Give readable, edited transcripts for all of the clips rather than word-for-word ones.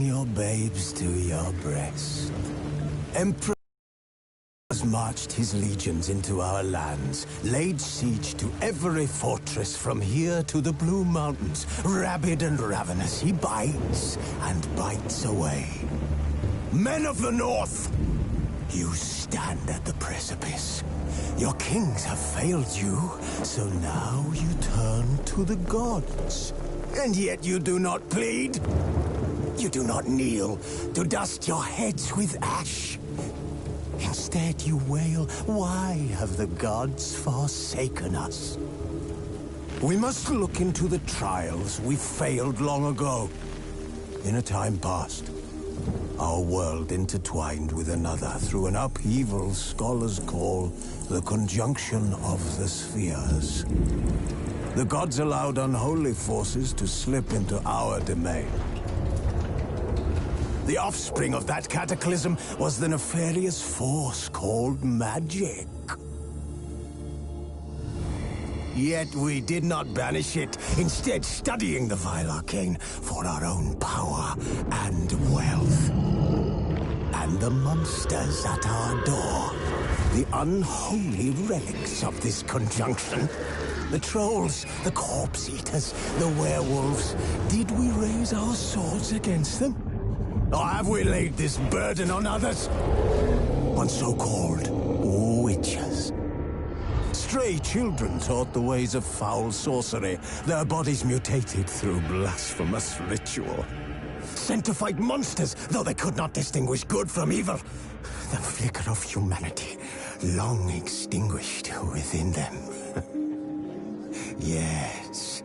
your babes to your breast. Emperor has marched his legions into our lands, laid siege to every fortress from here to the Blue Mountains. Rabid and ravenous, he bites and bites away. Men of the North, you stand at the precipice. Your kings have failed you, so now you turn to the gods. And yet you do not plead. You do not kneel to dust your heads with ash. Instead you wail, why have the gods forsaken us? We must look into the trials we failed long ago. In a time past, our world intertwined with another through an upheaval scholars call the conjunction of the spheres. The gods allowed unholy forces to slip into our domain. The offspring of that cataclysm was the nefarious force called magic. Yet we did not banish it, instead studying the vile arcane for our own power and wealth. And the monsters at our door, the unholy relics of this conjunction. The trolls, the corpse eaters, the werewolves. Did we raise our swords against them? Or have we laid this burden on others? On so-called witches. Stray children taught the ways of foul sorcery, their bodies mutated through blasphemous ritual. Sent to fight monsters, though they could not distinguish good from evil. The flicker of humanity, long extinguished within them. Yes,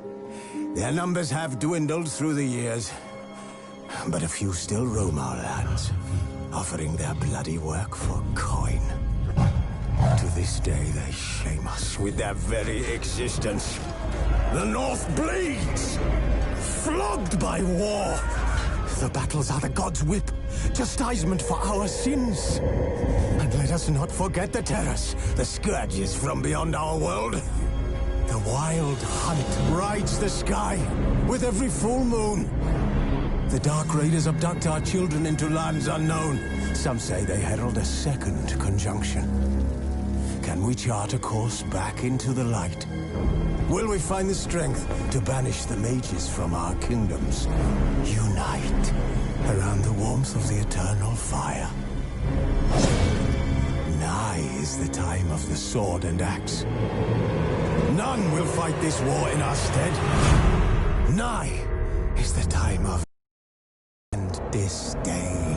their numbers have dwindled through the years. But a few still roam our lands, offering their bloody work for coin. To this day, they shame us with their very existence. The North bleeds, flogged by war. The battles are the gods' whip, chastisement for our sins. And let us not forget the terrors, the scourges from beyond our world. The wild hunt rides the sky with every full moon. The Dark Raiders abduct our children into lands unknown. Some say they herald a second conjunction. Can we chart a course back into the light? Will we find the strength to banish the mages from our kingdoms? Unite around the warmth of the eternal fire. Nigh is the time of the sword and axe. None will fight this war in our stead. Nigh is the time of disdain.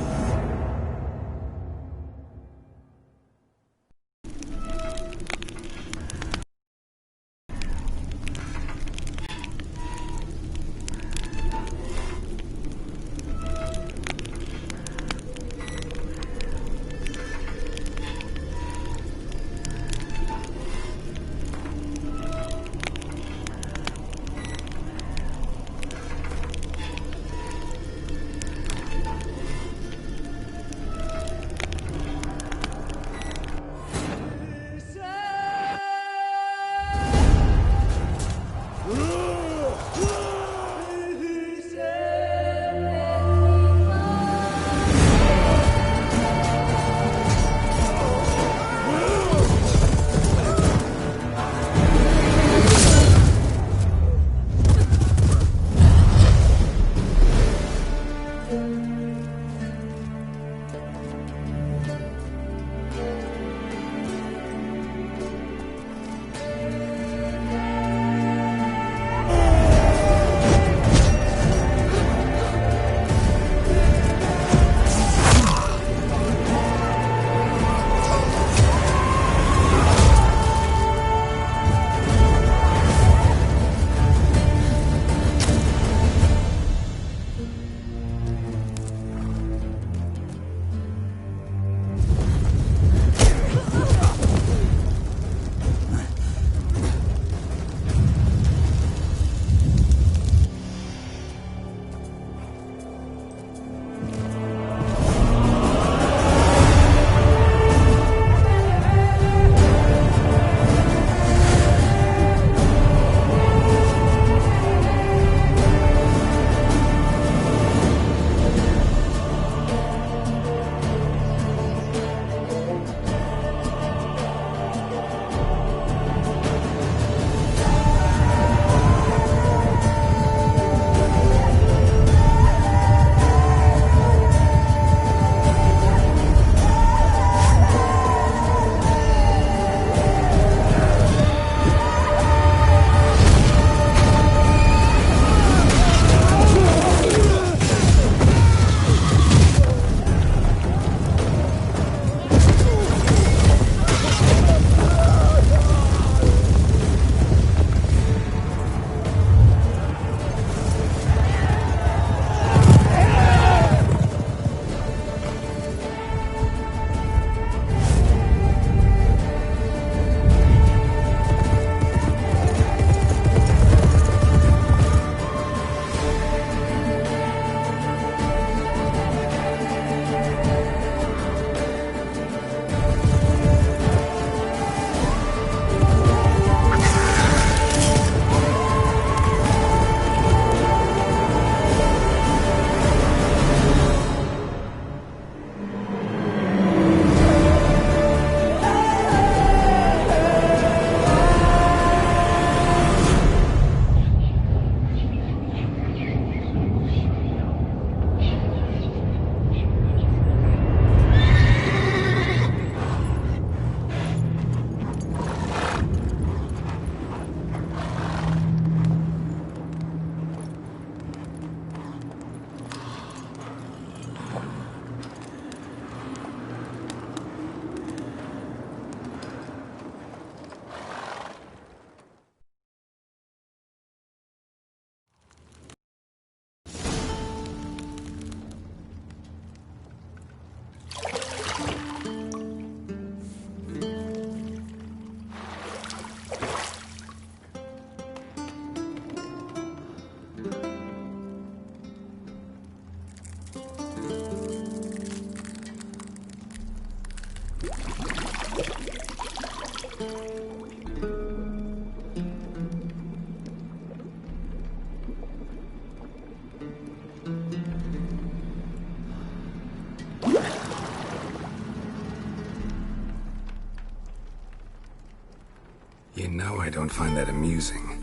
No, I don't find that amusing.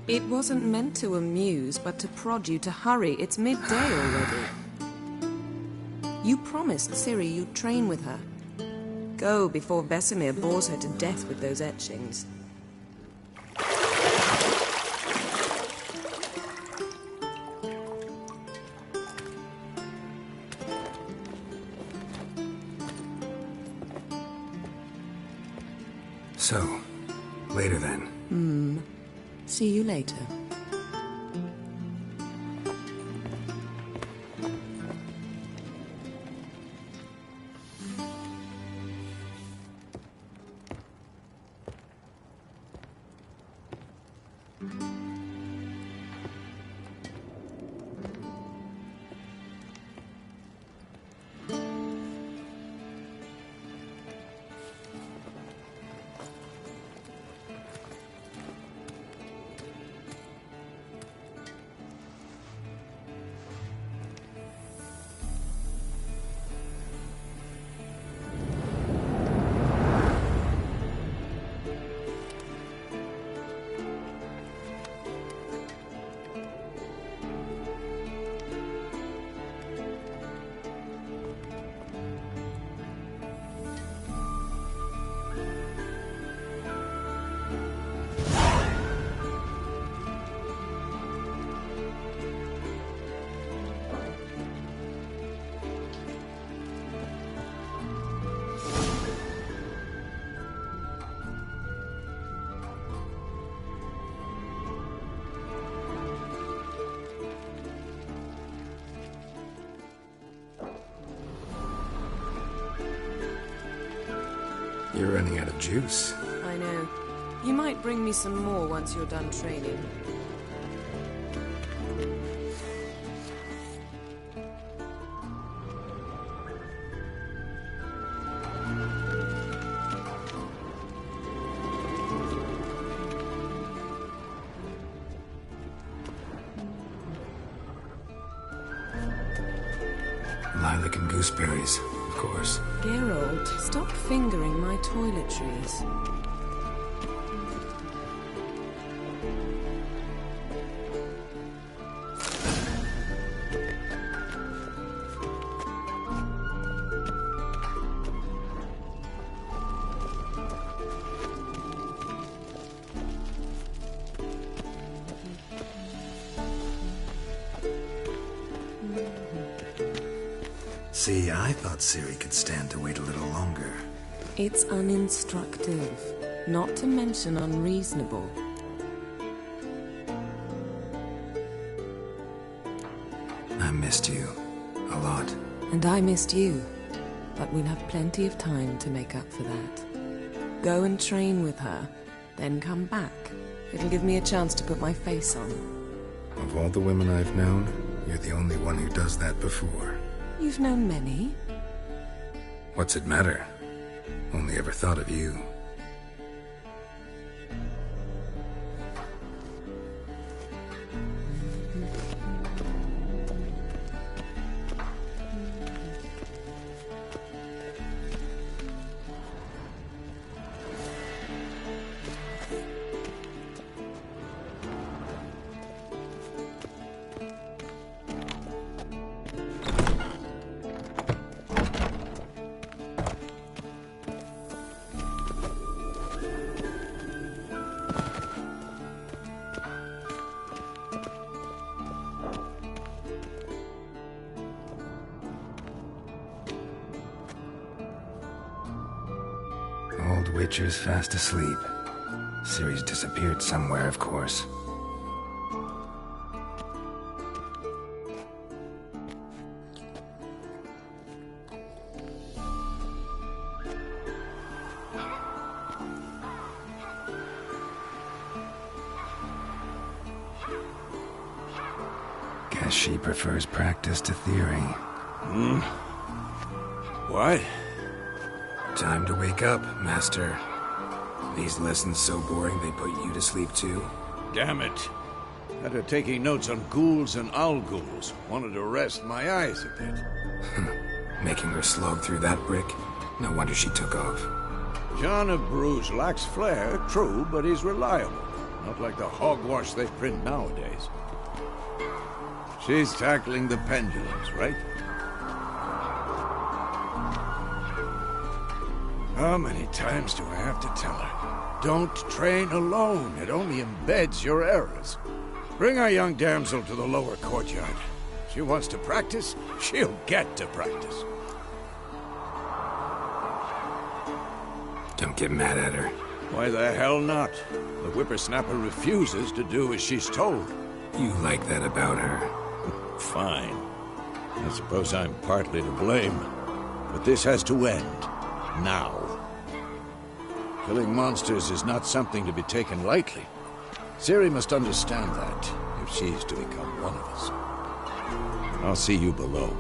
It wasn't meant to amuse, but to prod you to hurry. It's midday already. You promised Ciri you'd train with her. Go before Vesemir bores her to death with those etchings. So, later then. See you later. You're running out of juice. I know. You might bring me some more once you're done training. Lilac and gooseberries, of course. Geralt, stop fingering my toiletries. See, I thought Ciri could stand to wait a little longer. It's uninstructive, not to mention unreasonable. I missed you. A lot. And I missed you, but we'll have plenty of time to make up for that. Go and train with her, then come back. It'll give me a chance to put my face on. Of all the women I've known, you're the only one who does that before. You've known many. What's it matter? Only ever thought of you. Old Witcher's fast asleep. Ciri's disappeared somewhere, of course. Guess she prefers practice to theory. What? Time to wake up, Master. These lessons so boring they put you to sleep too? Damn it. After taking notes on ghouls and owl ghouls, wanted to rest my eyes a bit. Making her slog through that brick? No wonder she took off. John of Bruges lacks flair, true, but he's reliable. Not like the hogwash they print nowadays. She's tackling the pendulums, right? How many times do I have to tell her? Don't train alone. It only embeds your errors. Bring our young damsel to the lower courtyard. She wants to practice, she'll get to practice. Don't get mad at her. Why the hell not? The whippersnapper refuses to do as she's told. You like that about her. Fine. I suppose I'm partly to blame. But this has to end. Now. Killing monsters is not something to be taken lightly. Ciri must understand that, if she's to become one of us. I'll see you below.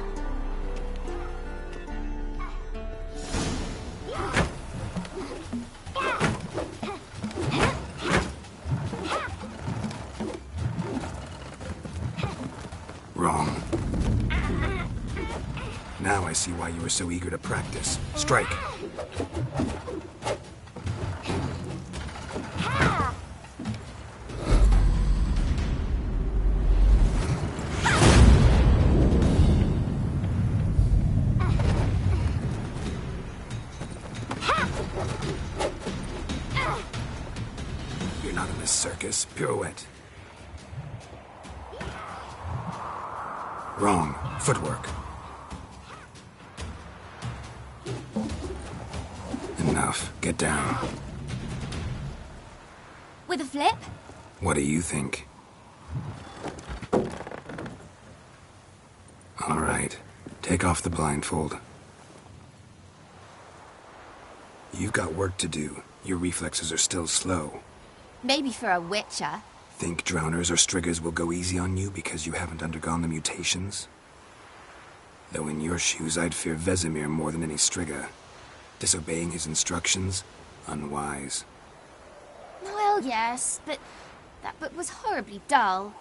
Wrong. Now I see why you were so eager to practice. Strike! You're not in this circus. Pirouette. Wrong. Footwork. Enough. Get down. With a flip? What do you think? All right. Take off the blindfold. You've got work to do. Your reflexes are still slow. Maybe for a witcher. Think drowners or striggers will go easy on you because you haven't undergone the mutations? Though in your shoes, I'd fear Vesemir more than any strigger. Disobeying his instructions? Unwise. Well, yes, but that book was horribly dull.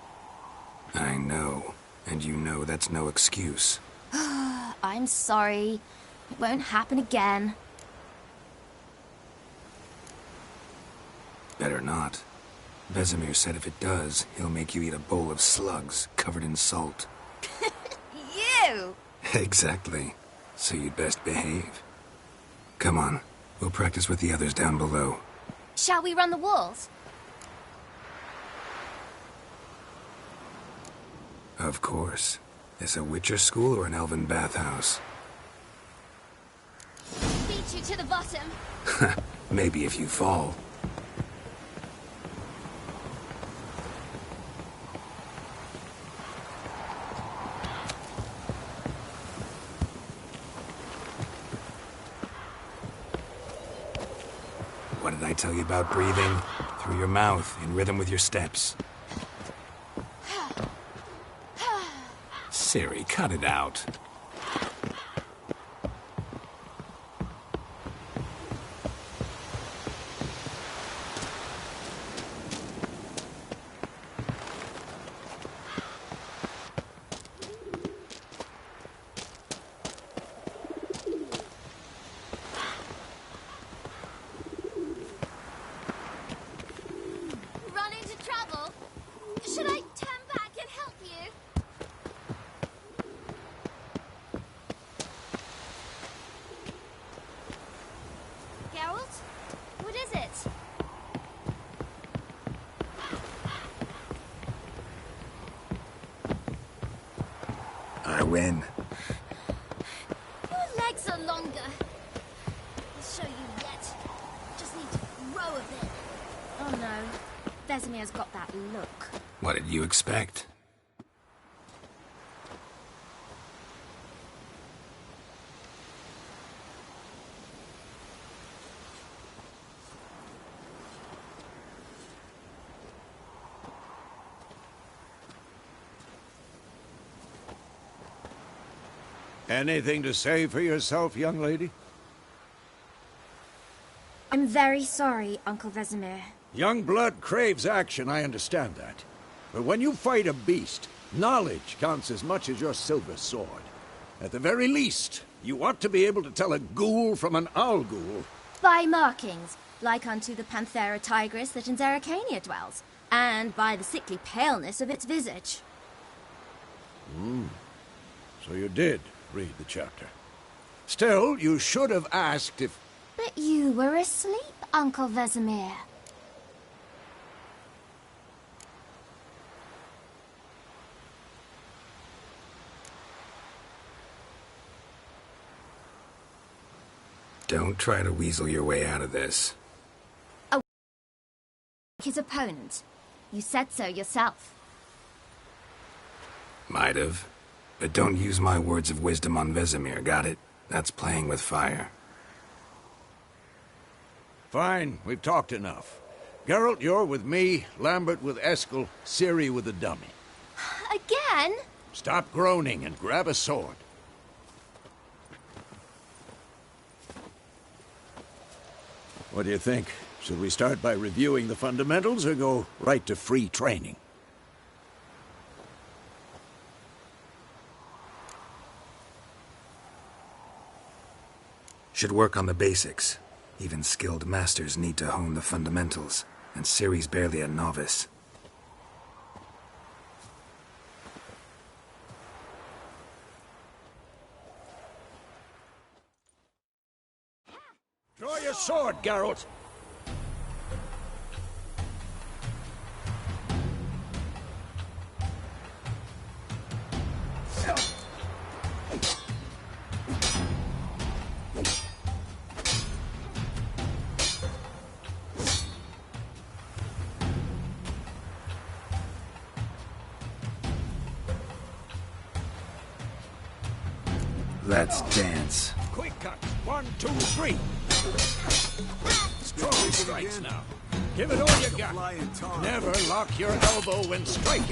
I know. And you know that's no excuse. I'm sorry. It won't happen again. Better not. Vesemir said if it does, he'll make you eat a bowl of slugs covered in salt. You! Exactly. So you'd best behave. Come on. We'll practice with the others down below. Shall we run the walls? Of course. Is a Witcher school or an elven bathhouse? Beat you to the bottom. Maybe if you fall. What did I tell you about breathing? Through your mouth, in rhythm with your steps. Ciri, cut it out. Run into trouble? Should I turn back and help you? Geralt? What is it? I win. Your legs are longer. I'll show you yet. Just need to grow a bit. Oh no. Vesemir's got that look. What did you expect? Anything to say for yourself, young lady? I'm very sorry, Uncle Vesemir. Young blood craves action, I understand that. But when you fight a beast, knowledge counts as much as your silver sword. At the very least, you ought to be able to tell a ghoul from an owl ghoul. By markings, like unto the Panthera tigris that in Zerrikania dwells, and by the sickly paleness of its visage. So you did read the chapter. Still, you should have asked if... But you were asleep, Uncle Vesemir. Don't try to weasel your way out of this. His opponent. You said so yourself. Might have. But don't use my words of wisdom on Vesemir, got it? That's playing with fire. Fine, we've talked enough. Geralt, you're with me, Lambert with Eskel, Ciri with the dummy. Again? Stop groaning and grab a sword. What do you think? Should we start by reviewing the fundamentals or go right to free training? Should work on the basics. Even skilled masters need to hone the fundamentals, and Ciri's barely a novice. Draw your sword, Geralt! Let's dance. Quick cut! 1, 2, 3! Strong strikes now. Give it all you got. Never lock your elbow when striking.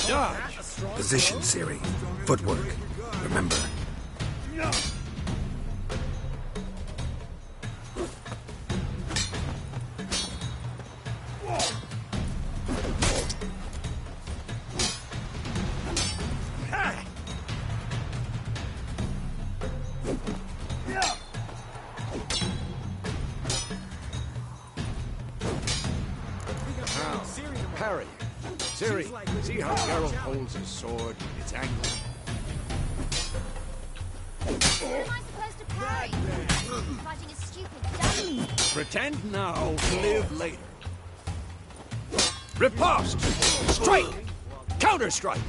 Dodge! Position, Ciri. Footwork. Remember. Parry. Ciri, see how Geralt holds his sword? It's angled. How am I supposed to parry? Fighting a stupid dummy. Pretend now, live later. Riposte! Strike! Counter-strike!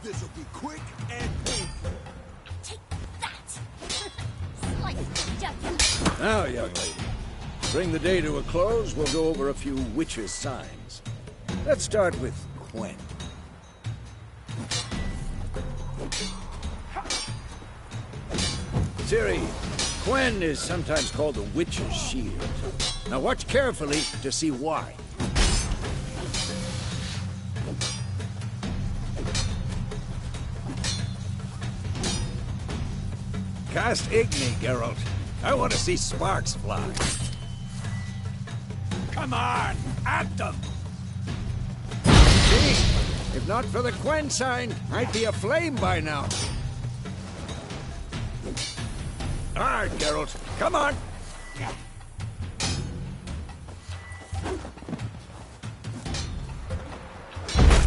This'll be quick and painful. Take that! Slice jugular. Now, young lady, to bring the day to a close, we'll go over a few witches' signs. Let's start with Quen. Ciri, Quen is sometimes called the witch's shield. Now watch carefully to see why. Cast Igni, Geralt. I want to see sparks fly. Come on, at them! See? If not for the Quen sign, I'd be aflame by now. All right, Geralt, come on!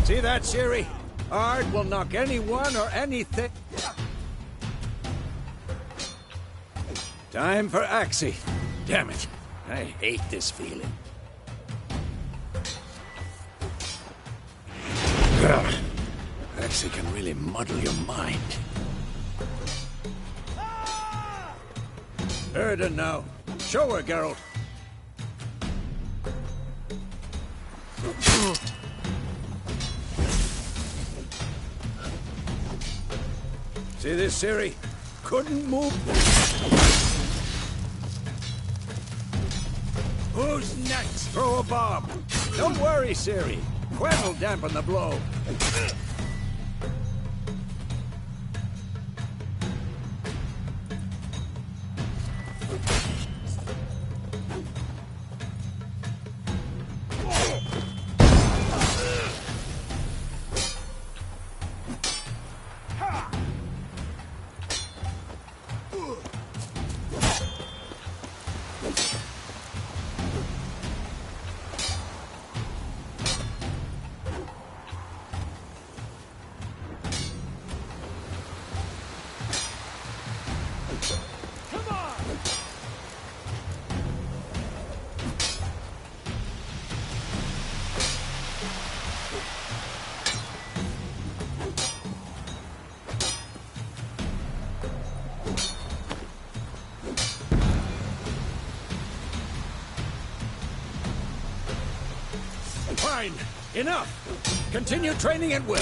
See that, Ciri? Ard will knock anyone or anything. Time for Axii. Damn it. I hate this feeling. Ugh. Axii can really muddle your mind. Erden now. Show her, Geralt. See this, Ciri? Couldn't move. Who's next? Throw a bomb. Don't worry, Ciri. Quen will dampen the blow. fine. Enough. Continue training at will.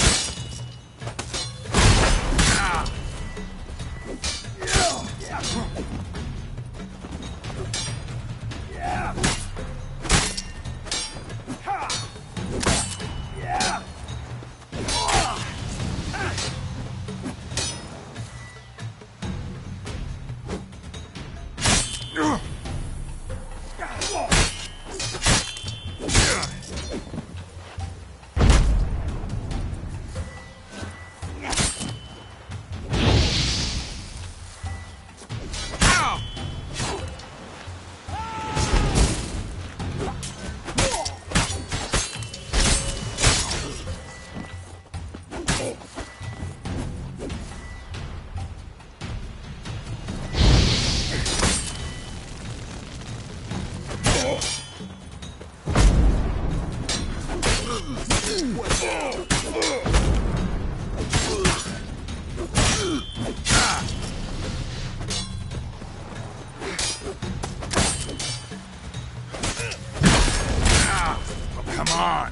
Come on!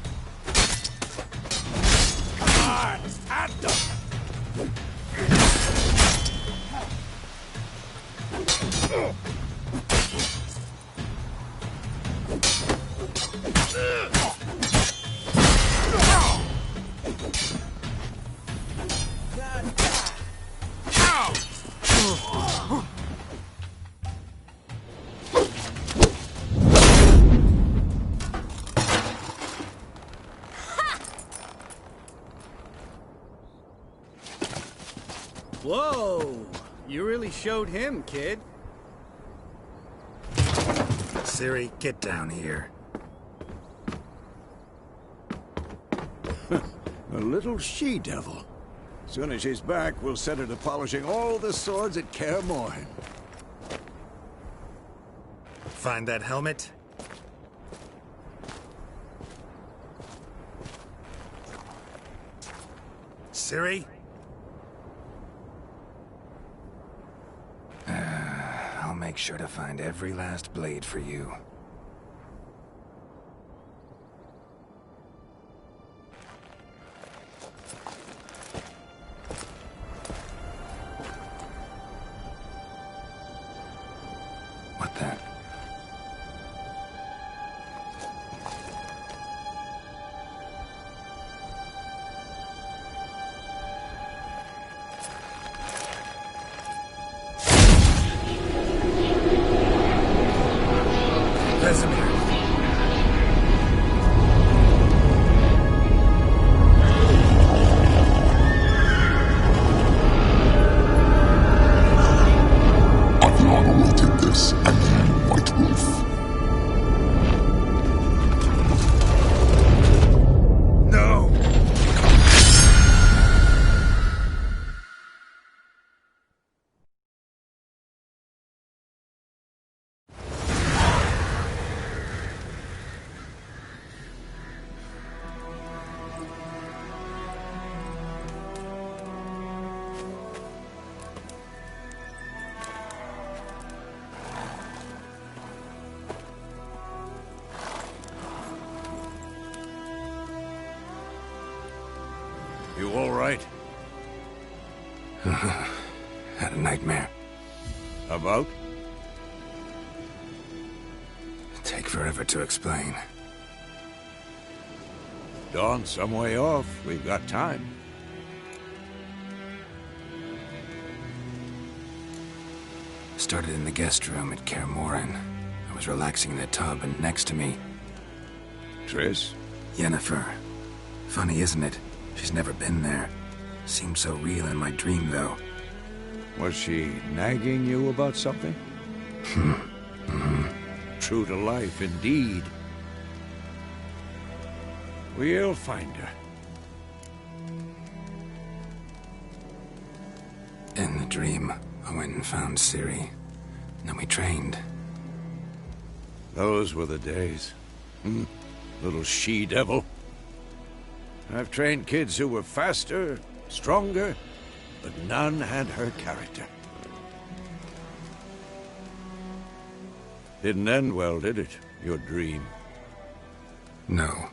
Come on! At them! Whoa! You really showed him, kid. Ciri, get down here. A little she-devil. Soon as she's back, we'll set her to polishing all the swords at Kaer Morhen. Find that helmet? Ciri? I'll make sure to find every last blade for you. What the? Vesemir. Aviana will take this, and you, White Wolf. No! You all right? Had a nightmare. About? Take forever to explain. Dawn's some way off. We've got time. Started in the guest room at Kaer Morhen. I was relaxing in the tub, and next to me, Triss? Yennefer. Funny, isn't it? She's never been there. Seemed so real in my dream, though. Was she nagging you about something? True to life, indeed. We'll find her. In the dream, I went and found Ciri. Then we trained. Those were the days. Little she-devil. I've trained kids who were faster, stronger, but none had her character. Didn't end well, did it? Your dream? No.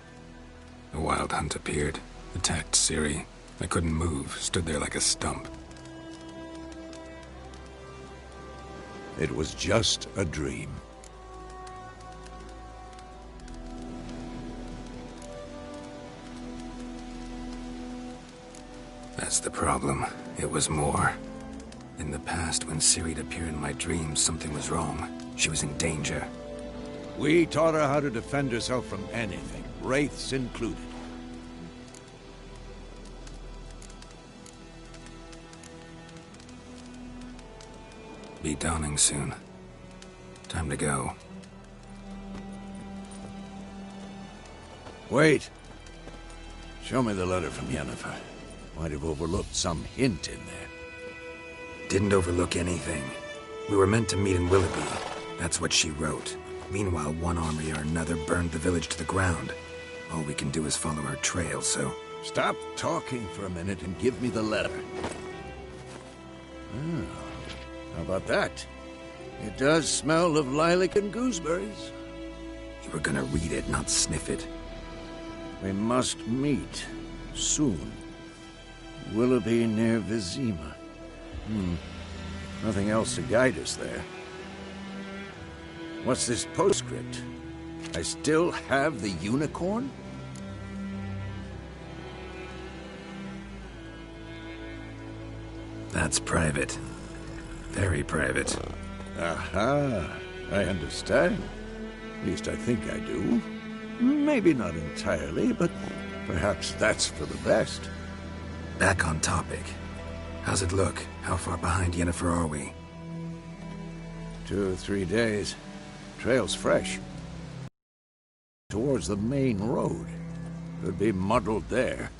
A wild hunt appeared, attacked Ciri. I couldn't move, stood there like a stump. It was just a dream. That's the problem. It was more. In the past, when Ciri'd appear in my dreams, something was wrong. She was in danger. We taught her how to defend herself from anything, wraiths included. Be dawning soon. Time to go. Wait. Show me the letter from Yennefer. Might have overlooked some hint in there. Didn't overlook anything. We were meant to meet in Willoughby. That's what she wrote. Meanwhile, one army or another burned the village to the ground. All we can do is follow her trail, so... Stop talking for a minute and give me the letter. Oh, how about that? It does smell of lilac and gooseberries. You were gonna read it, not sniff it. We must meet. Soon. Willoughby near Vizima. Nothing else to guide us there. What's this postscript? I still have the unicorn? That's private. Very private. Aha, I understand. At least I think I do. Maybe not entirely, but perhaps that's for the best. Back on topic. How's it look? How far behind Yennefer are we? 2 or 3 days. Trail's fresh. Towards the main road. Could be muddled there.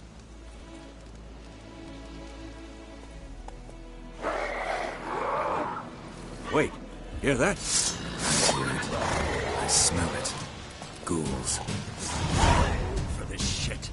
Wait, hear that? I hear it. I smell it. Ghouls. For this shit.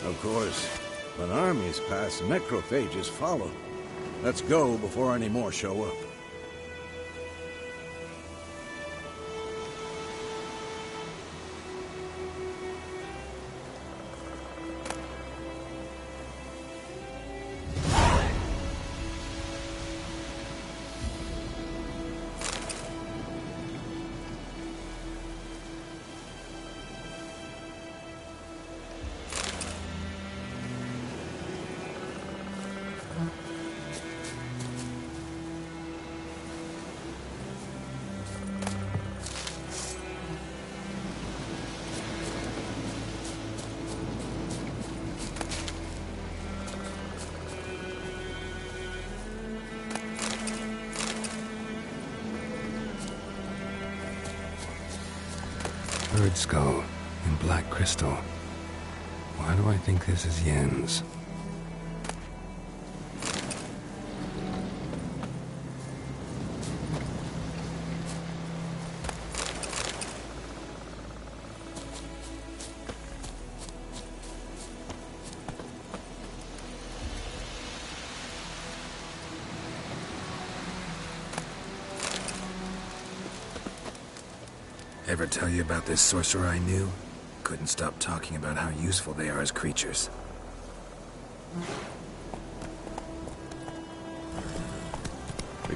Of course, when armies pass, necrophages follow. Let's go before any more show up. Bird skull and black crystal. Why do I think this is Yen's? Ever tell you about this sorcerer I knew? Couldn't stop talking about how useful they are as creatures. The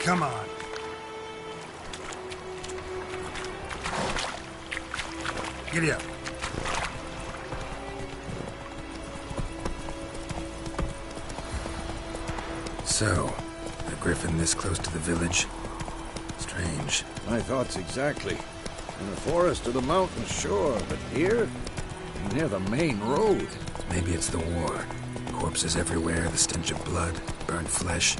Come on. Giddy up. So, a griffin this close to the village? Strange. My thoughts exactly. In the forest or the mountain, sure, but here? Near the main road. Maybe it's the war. Corpses everywhere, the stench of blood, burnt flesh.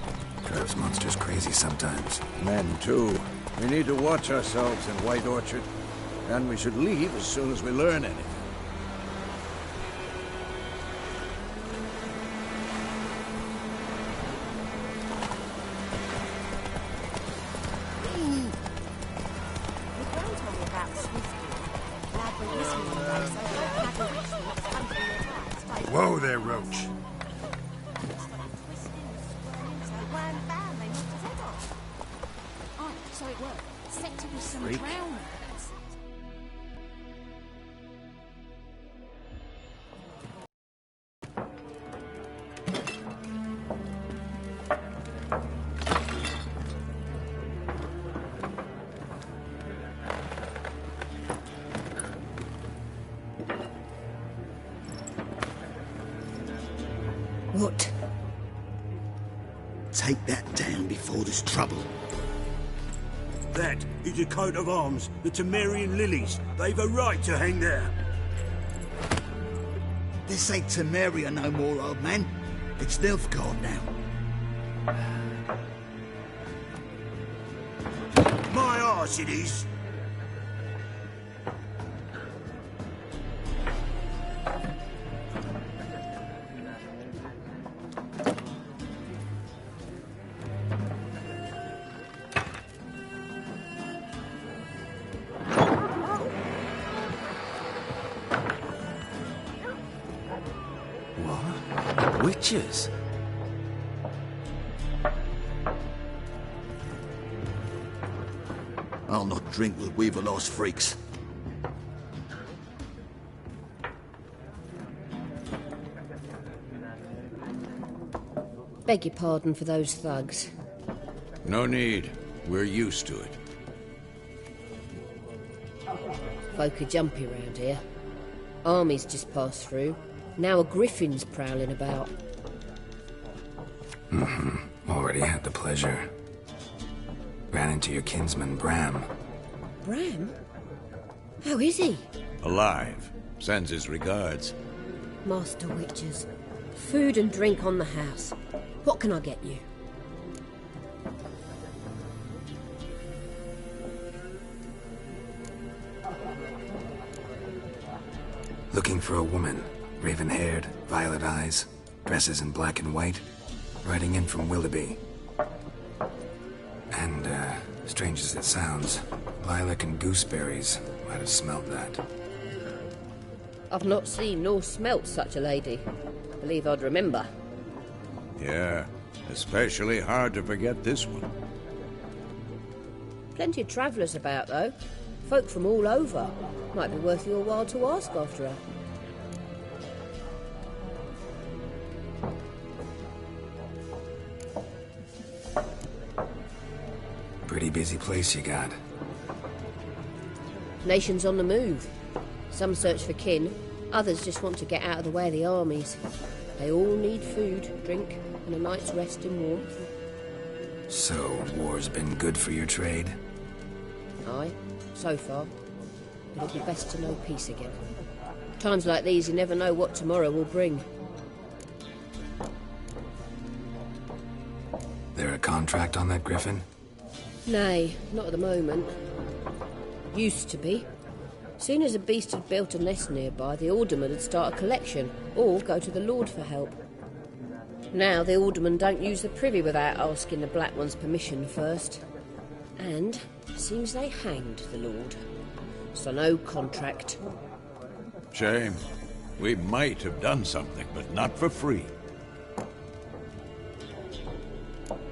Drives monsters crazy sometimes. Men, too. We need to watch ourselves in White Orchard. And we should leave as soon as we learn anything. Whoa there, Roach. Oh, so it worked. Set to with some Freak. drowners. What? Take that down before there's trouble. That is a coat of arms, the Temerian lilies. They've a right to hang there. This ain't Temeria no more, old man. It's Nilfgaard now. My arse it is. What? Witches? I'll not drink with Weaverlost freaks. Beg your pardon for those thugs. No need. We're used to it. Folk are jumpy round here. Armies just passed through. Now a griffin's prowling about. Already had the pleasure. Ran into your kinsman, Bram. Bram? How is he? Alive. Sends his regards. Master Witches. Food and drink on the house. What can I get you? Looking for a woman. Raven-haired, violet eyes, dresses in black and white. Riding in from Willoughby. And, strange as it sounds, lilac and gooseberries might have smelled that. I've not seen nor smelt such a lady. Believe I'd remember. Yeah, especially hard to forget this one. Plenty of travellers about, though. Folk from all over. Might be worth your while to ask after her. Pretty busy place you got. Nations on the move. Some search for kin, others just want to get out of the way of the armies. They all need food, drink, and a night's rest in warmth. So, war's been good for your trade? Aye, so far. But it'd be best to know peace again. Times like these, you never know what tomorrow will bring. There a contract on that griffin? Nay, not at the moment. Used to be. Soon as a beast had built a nest nearby, the alderman would start a collection, or go to the Lord for help. Now the aldermen don't use the privy without asking the Black One's permission first. And seems they hanged the Lord. So no contract. Shame. We might have done something, but not for free.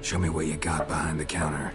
Show me what you got behind the counter.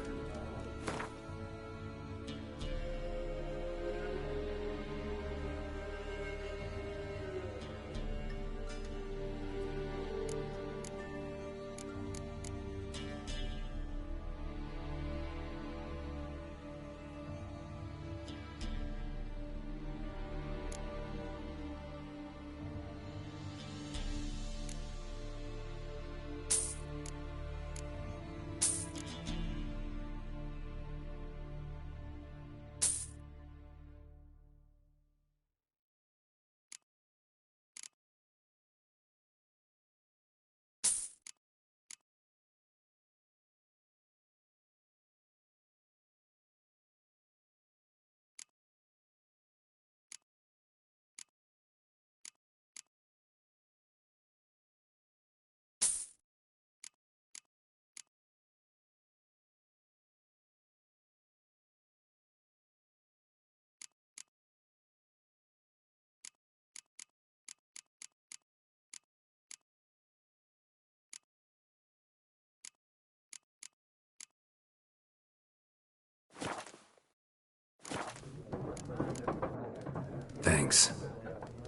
Thanks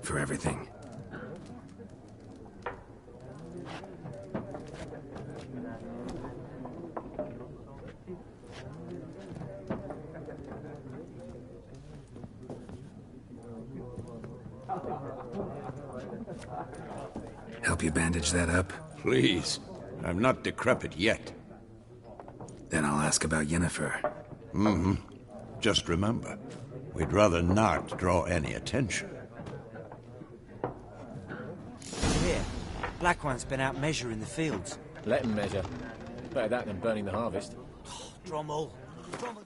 for everything. Help you bandage that up? Please. I'm not decrepit yet. Then I'll ask about Yennefer. Mm-hmm. Just remember, we'd rather not draw any attention. Here, Black One's been out measuring the fields. Let him measure. Better that than burning the harvest. Oh, Drommel. Drommel.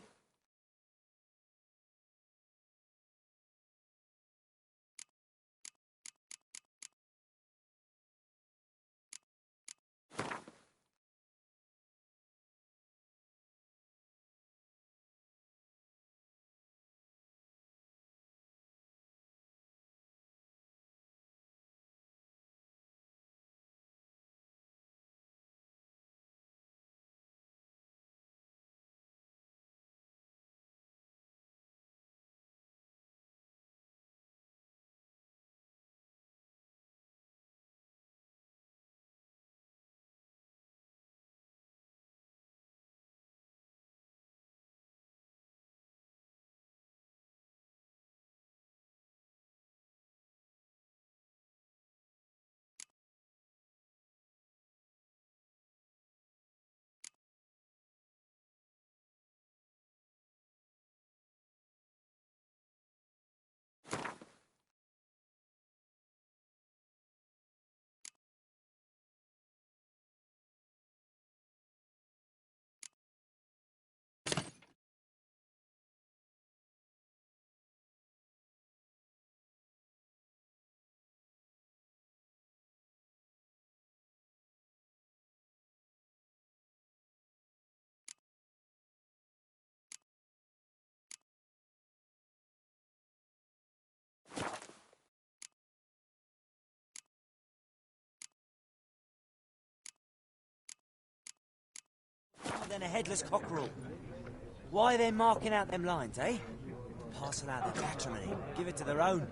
Than a headless cockerel. Why are they marking out them lines, eh? Parcel out their patrimony, give it to their own.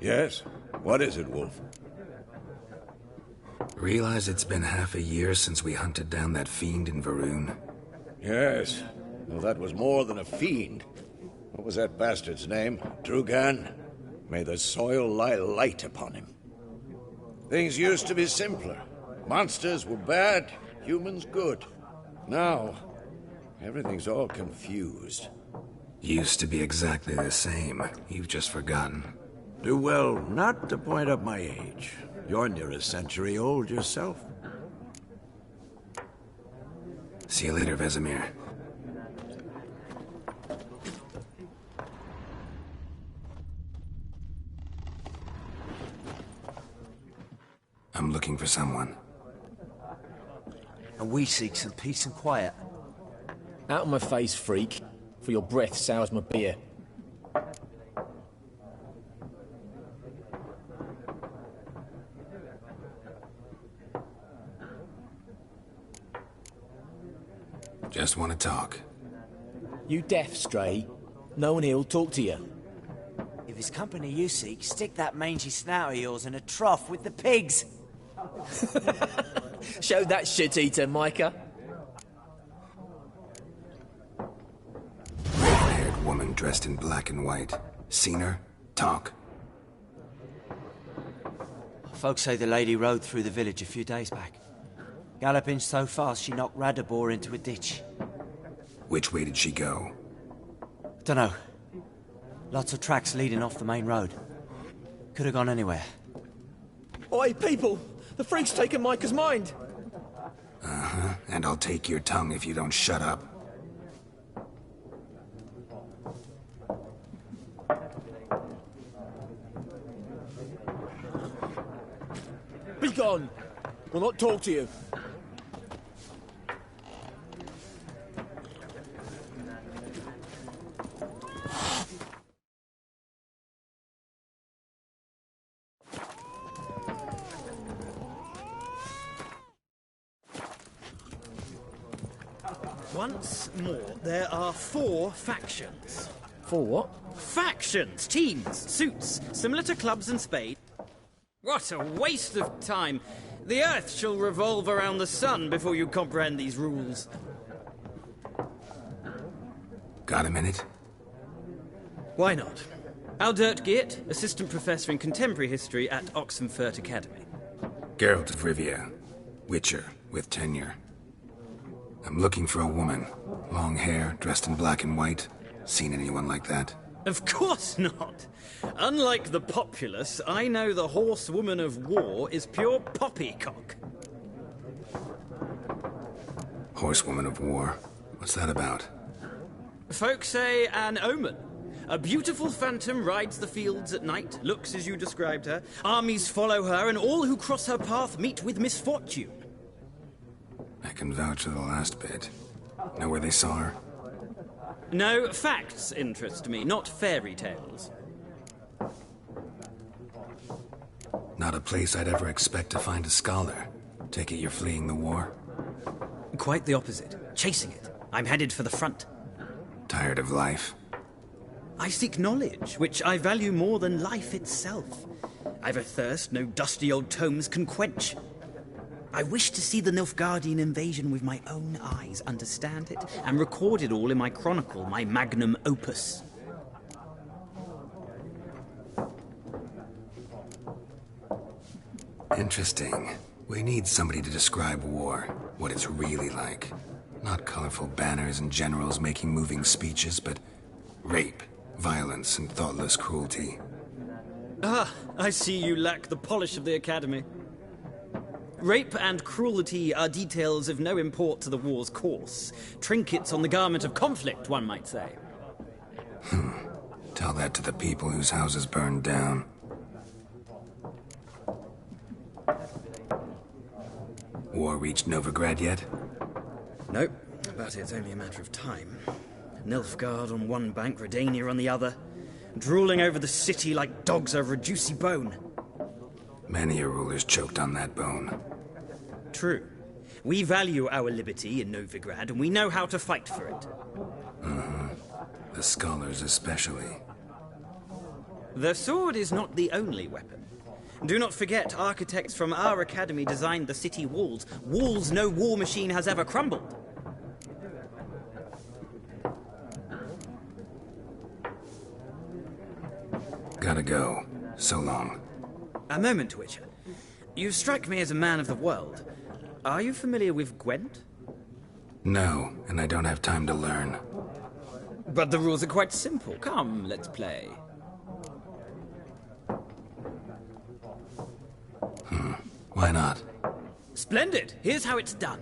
Yes? What is it, Wolf? Realize it's been half a year since we hunted down that fiend in Varun? Yes. Well, that was more than a fiend. What was that bastard's name? Drugan? May the soil lie light upon him. Things used to be simpler. Monsters were bad, humans good. Now, everything's all confused. Used to be exactly the same. You've just forgotten. Do well not to point up my age. You're near a century old yourself. See you later, Vesemir. I'm looking for someone. And we seek some peace and quiet. Out of my face, freak. For your breath sours my beer. Just want to talk. You deaf, Stray? No one here'll talk to you. If it's company you seek, stick that mangy snout of yours in a trough with the pigs. Show that shit-eater, Micah. Red-haired woman dressed in black and white. Seen her? Talk. Folks say the lady rode through the village a few days back. Galloping so fast she knocked Radabor into a ditch. Which way did she go? Dunno. Lots of tracks leading off the main road. Could have gone anywhere. Oi, people! The freak's taken Micah's mind! Uh-huh. And I'll take your tongue if you don't shut up. Be gone! We'll not talk to you. Once more, there are 4 factions. 4 what? Factions, teams, suits, similar to clubs and spades. What a waste of time. The Earth shall revolve around the sun before you comprehend these rules. Got a minute? Why not? Aldert Geert, Assistant Professor in Contemporary History at Oxenfurt Academy. Geralt of Rivia. Witcher, with tenure. I'm looking for a woman. Long hair, dressed in black and white. Seen anyone like that? Of course not. Unlike the populace, I know the horsewoman of war is pure poppycock. Horsewoman of war? What's that about? Folk say an omen. A beautiful phantom rides the fields at night, looks as you described her. Armies follow her, and all who cross her path meet with misfortune. I can vouch for the last bit. Know where they saw her? No, facts interest me, not fairy tales. Not a place I'd ever expect to find a scholar. Take it you're fleeing the war? Quite the opposite. Chasing it. I'm headed for the front. Tired of life? I seek knowledge, which I value more than life itself. I've a thirst no dusty old tomes can quench. I wish to see the Nilfgaardian invasion with my own eyes, understand it, and record it all in my chronicle, my magnum opus. Interesting. We need somebody to describe war, what it's really like. Not colorful banners and generals making moving speeches, but rape, violence, and thoughtless cruelty. Ah, I see you lack the polish of the Academy. Rape and cruelty are details of no import to the war's course. Trinkets on the garment of conflict, one might say. Tell that to the people whose houses burned down. War reached Novigrad yet? Nope, but it's only a matter of time. Nilfgaard on one bank, Redania on the other, drooling over the city like dogs over a juicy bone. Many a ruler's choked on that bone. True. We value our liberty in Novigrad, and we know how to fight for it. The scholars especially. The sword is not the only weapon. Do not forget, architects from our academy designed the city walls. Walls no war machine has ever crumbled. Gotta go. So long. A moment, Witcher. You strike me as a man of the world. Are you familiar with Gwent? No, and I don't have time to learn. But the rules are quite simple. Come, let's play. Why not? Splendid! Here's how it's done.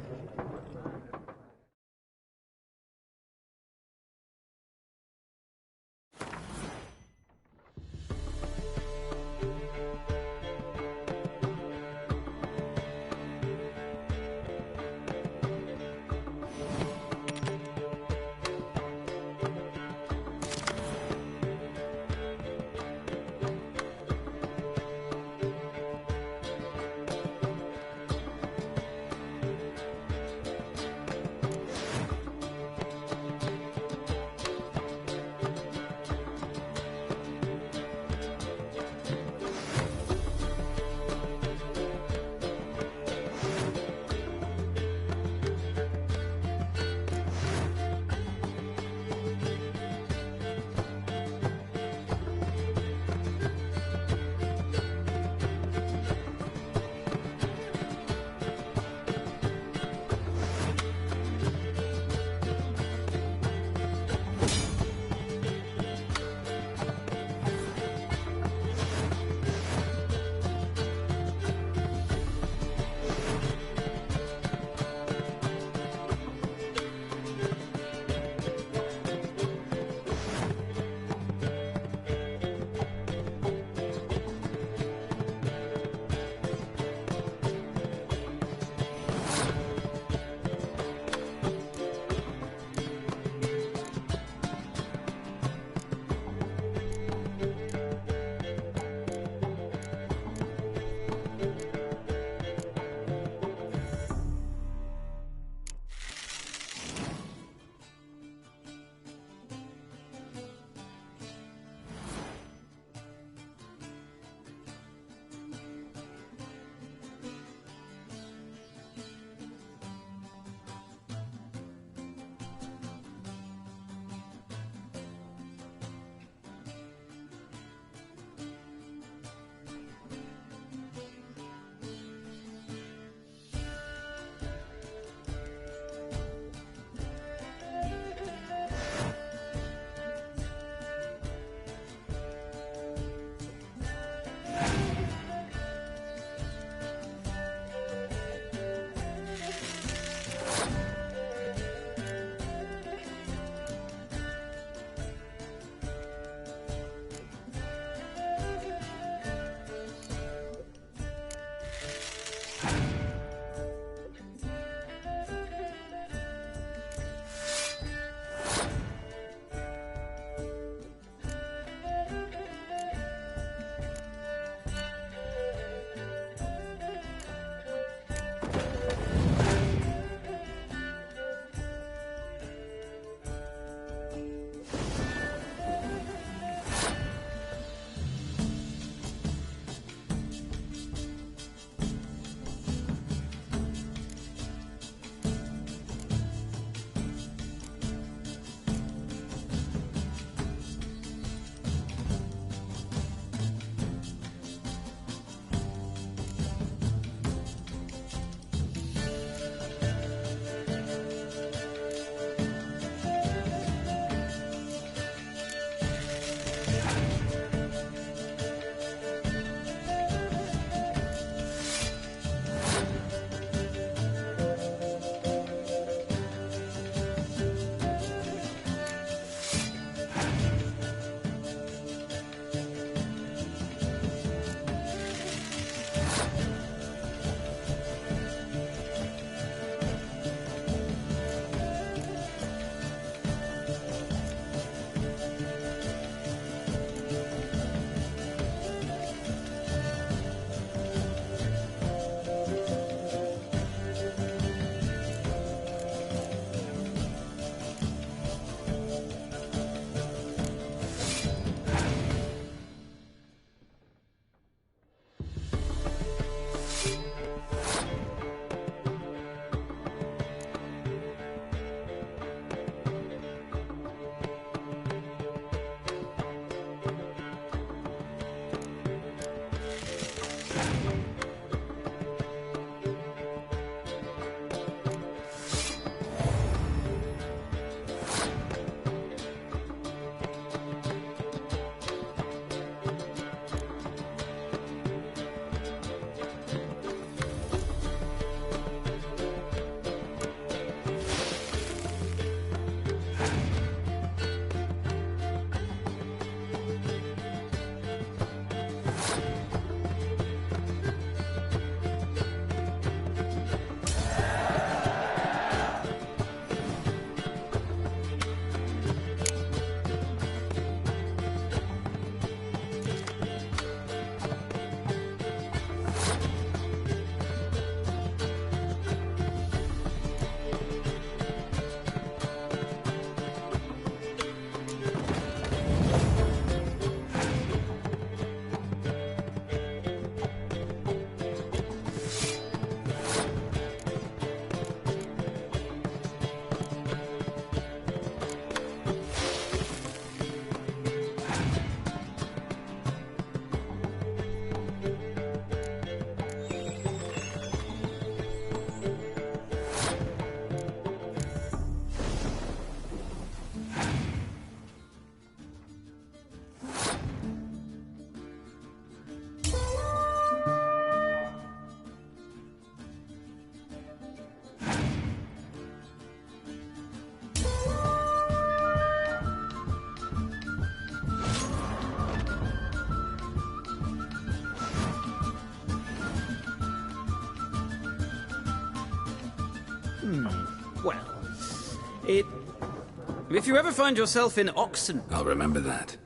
If you ever find yourself in Oxen... I'll remember that.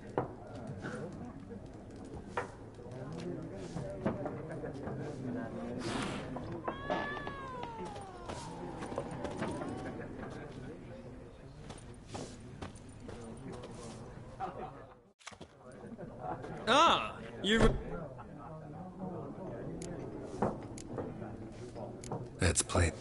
Ah, you... Let's play.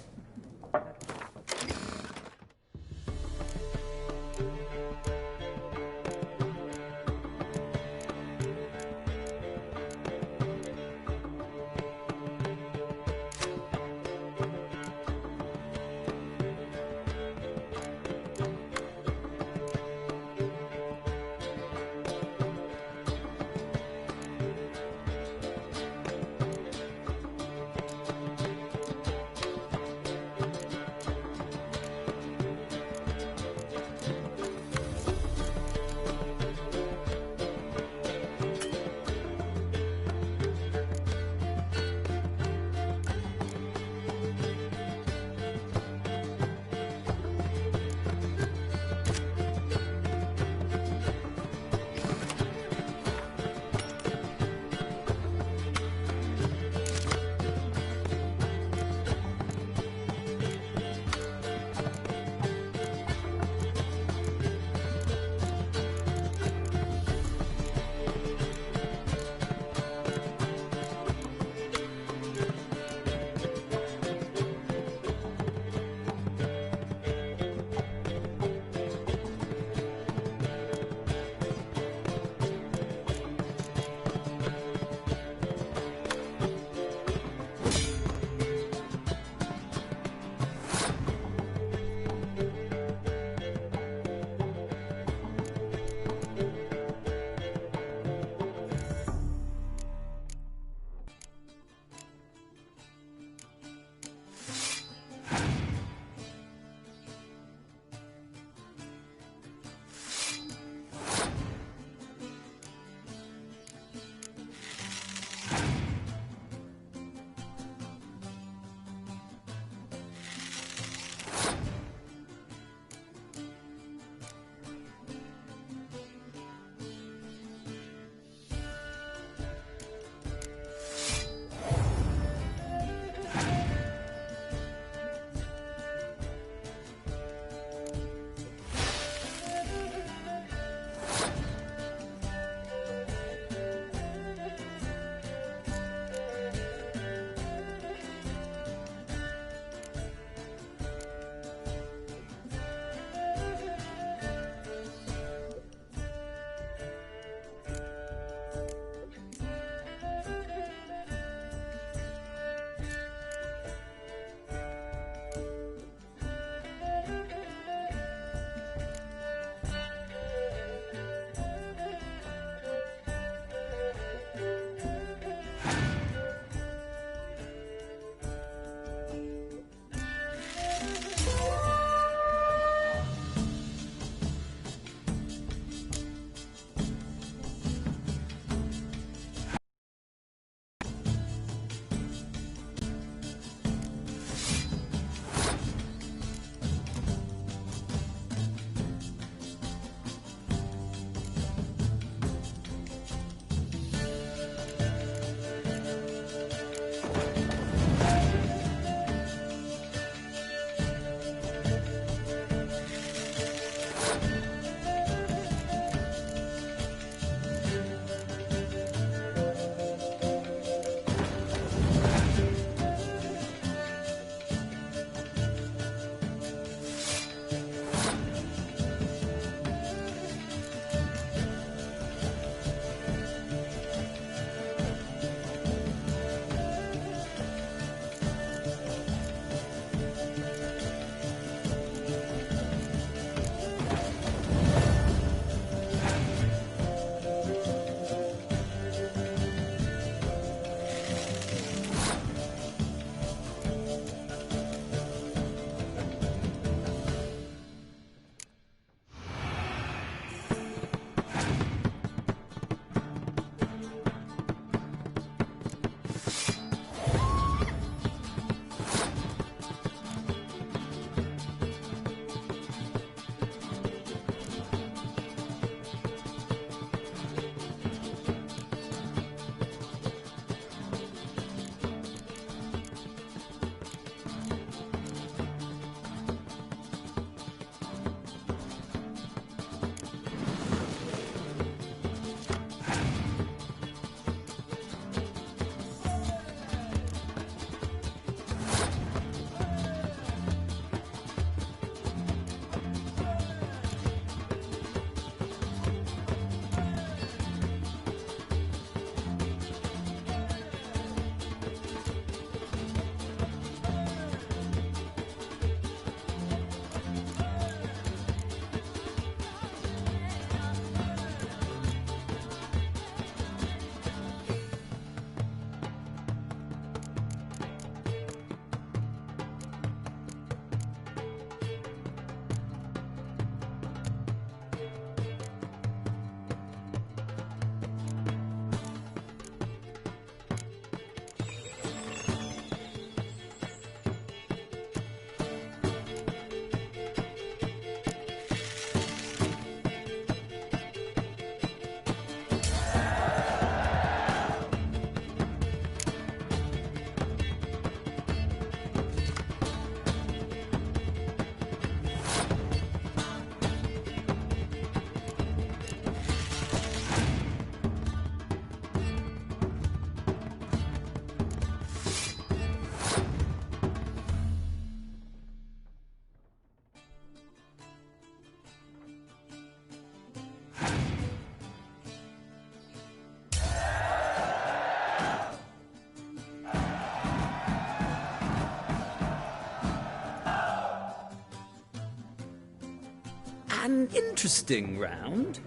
An interesting round.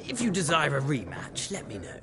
If you desire a rematch, let me know.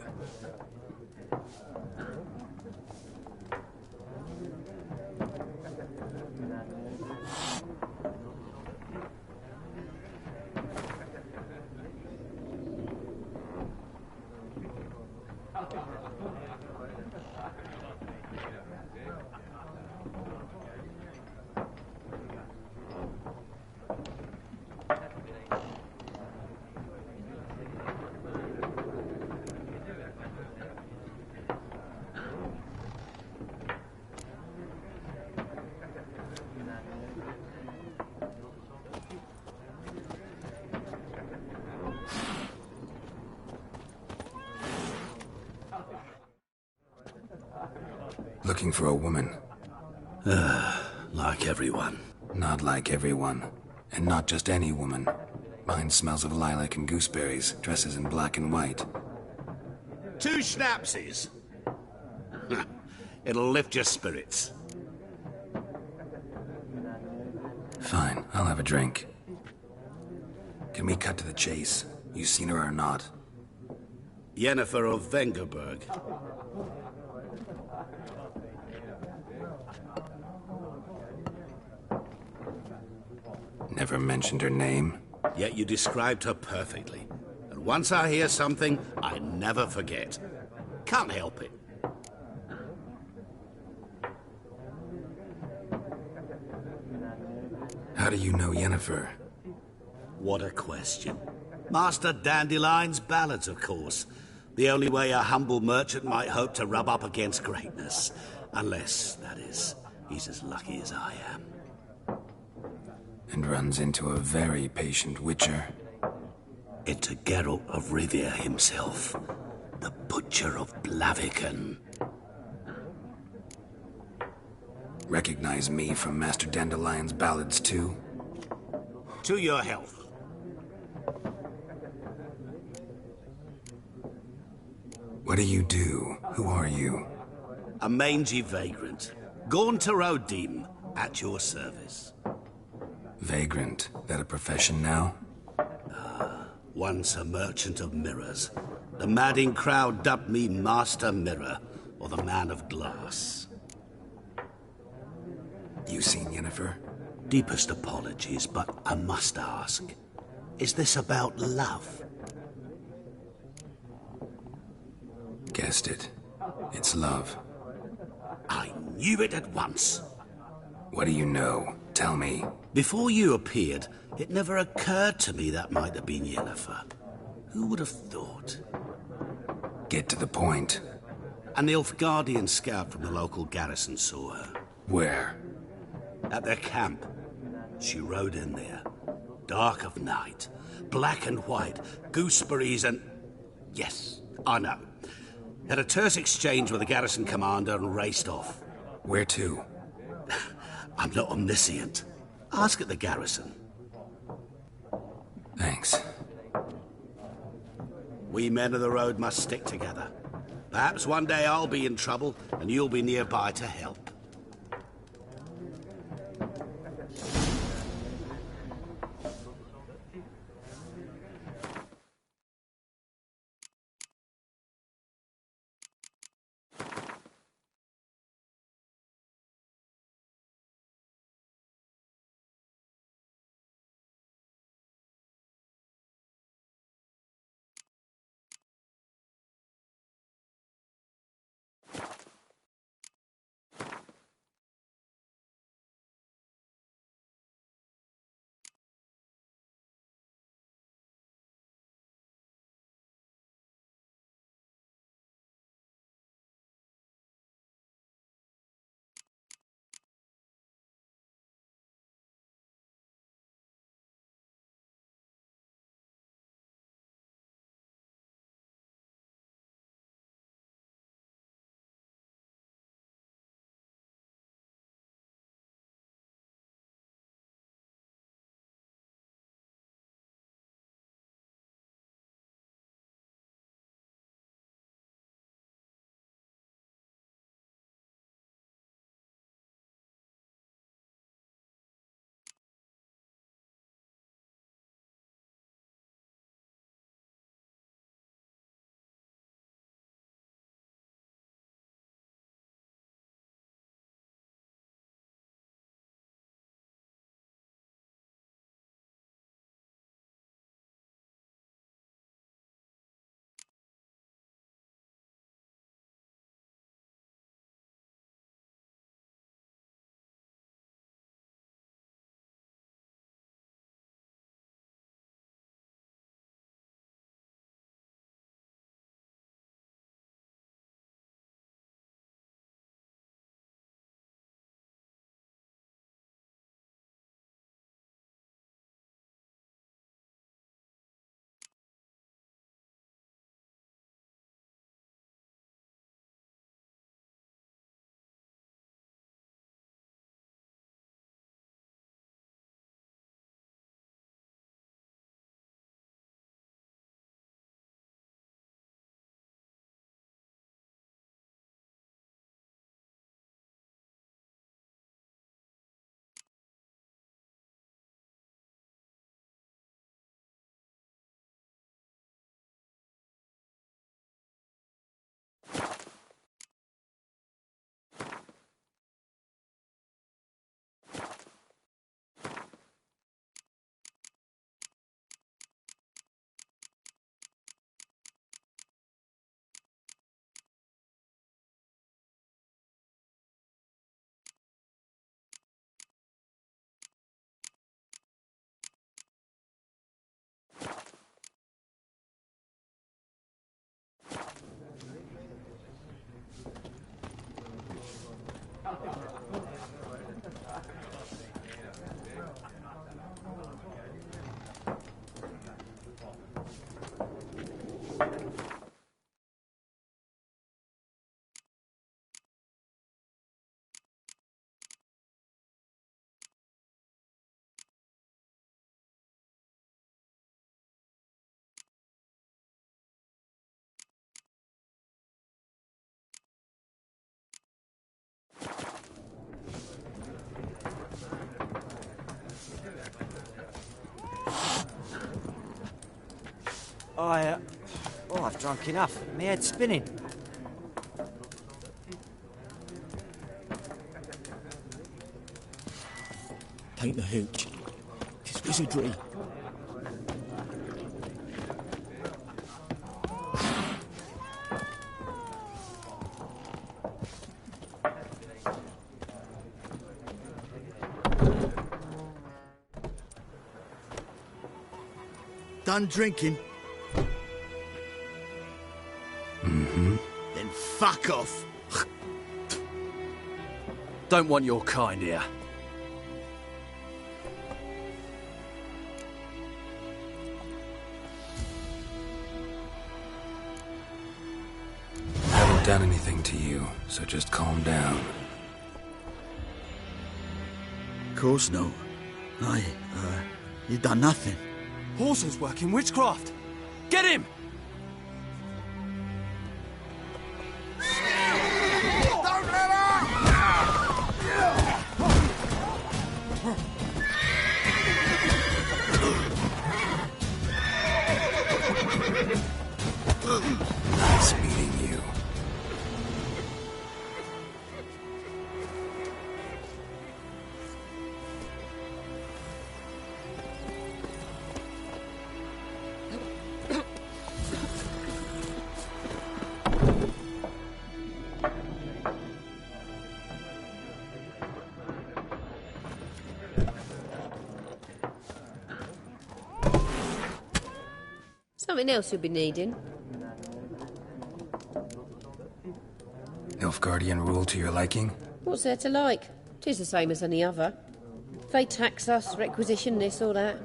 Looking for a woman. Like everyone. Not like everyone. And not just any woman. Mine smells of lilac and gooseberries, dresses in black and white. 2 schnapsies. It'll lift your spirits. Fine, I'll have a drink. Can we cut to the chase? You seen her or not? Yennefer of Vengerberg. Never mentioned her name. Yet you described her perfectly. And once I hear something, I never forget. Can't help it. How do you know Yennefer? What a question. Master Dandelion's ballads, of course. The only way a humble merchant might hope to rub up against greatness. Unless, that is, he's as lucky as I am. And runs into a very patient witcher. Into Geralt of Rivia himself. The Butcher of Blaviken. Recognize me from Master Dandelion's ballads, too? To your health. What do you do? Who are you? A mangy vagrant. Gaunter O'Dim, at your service. Vagrant? That a profession now? Once a merchant of mirrors. The madding crowd dubbed me Master Mirror, or the Man of Glass. You seen Yennefer? Deepest apologies, but I must ask. Is this about love? Guessed it. It's love. I knew it at once. What do you know? Tell me. Before you appeared, it never occurred to me that might have been Yennefer. Who would have thought? Get to the point. A Nilfgaardian scout from the local garrison saw her. Where? At their camp. She rode in there. Dark of night. Black and white. Gooseberries and... Yes, I know. Had a terse exchange with the garrison commander and raced off. Where to? I'm not omniscient. Ask at the garrison. Thanks. We men of the road must stick together. Perhaps one day I'll be in trouble and you'll be nearby to help. I've drunk enough. My head's spinning. Tain't the hooch. It's wizardry. Done drinking? Mm-hmm. Then fuck off. Don't want your kind here. I haven't done anything to you, so just calm down. Of course no. You done nothing. Horsel's working witchcraft. Get him! Don't let Nice meeting you. Something else you'll be needing. Nilfgaardian rule to your liking? What's there to like? 'Tis the same as any other. They tax us, requisition this or that.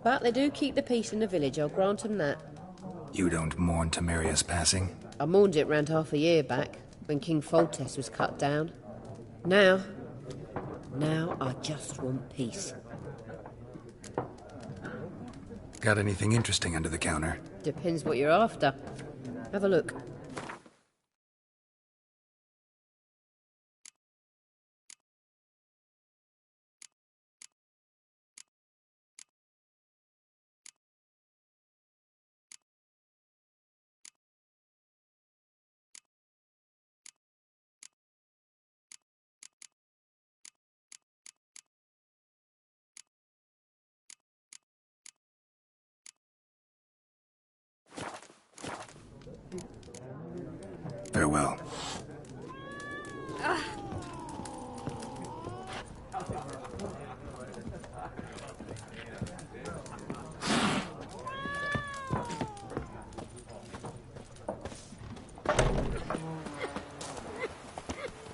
But they do keep the peace in the village, I'll grant 'em that. You don't mourn Temeria's passing? I mourned it round half a year back, when King Foltest was cut down. Now I just want peace. Got anything interesting under the counter? Depends what you're after. Have a look. Farewell.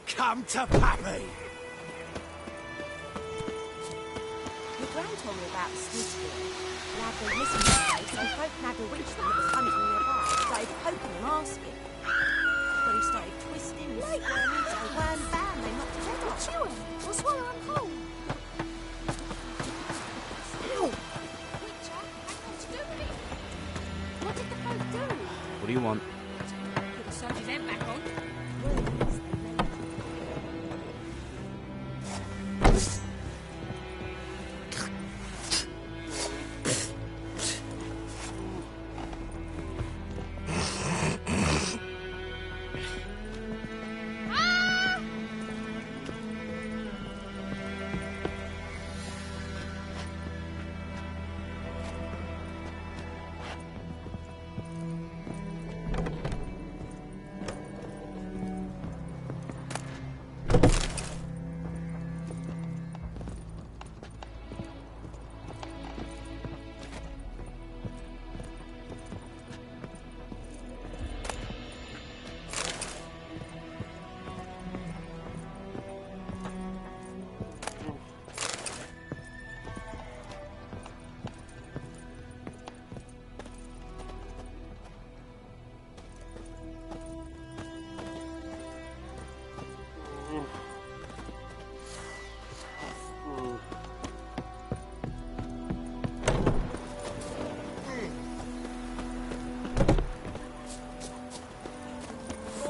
Come to Pappy! Your gran told me about the Snitchfield. Lad went missing today, so folk nagged a witch that was hunting nearby. Started poking and asking. But he started twisting and squirming, so wham bam, they knocked his head off. Chew him, or swallow him whole. Witcher, hang on to do with it. What did the folk do? What do you want? Put the soldier's head back on.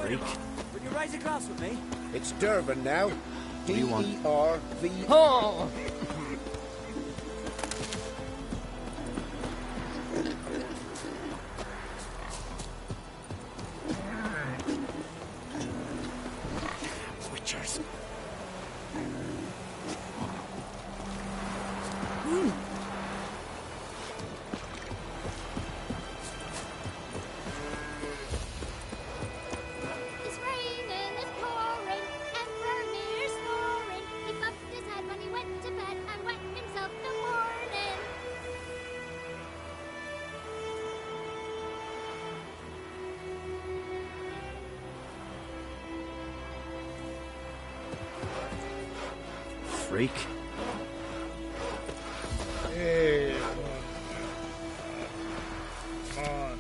Would you raise a glass with me? It's Dervin now. do you want? D-E-R-V... Oh! freak. Hey, come on.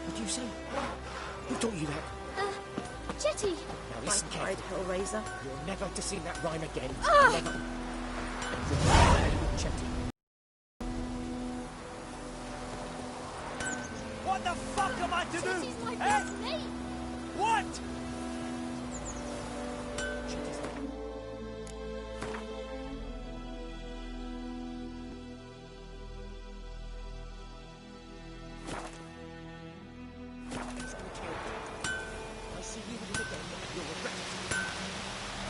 What do you say? Who taught you that? Jetty! Now listen I cried, carefully. Hellraiser. You're never to sing that rhyme again. Ah! Never. Chetty. What the fuck am I to do? Jetty's my Eh? best mate! What? I see you with it again, you'll regret it.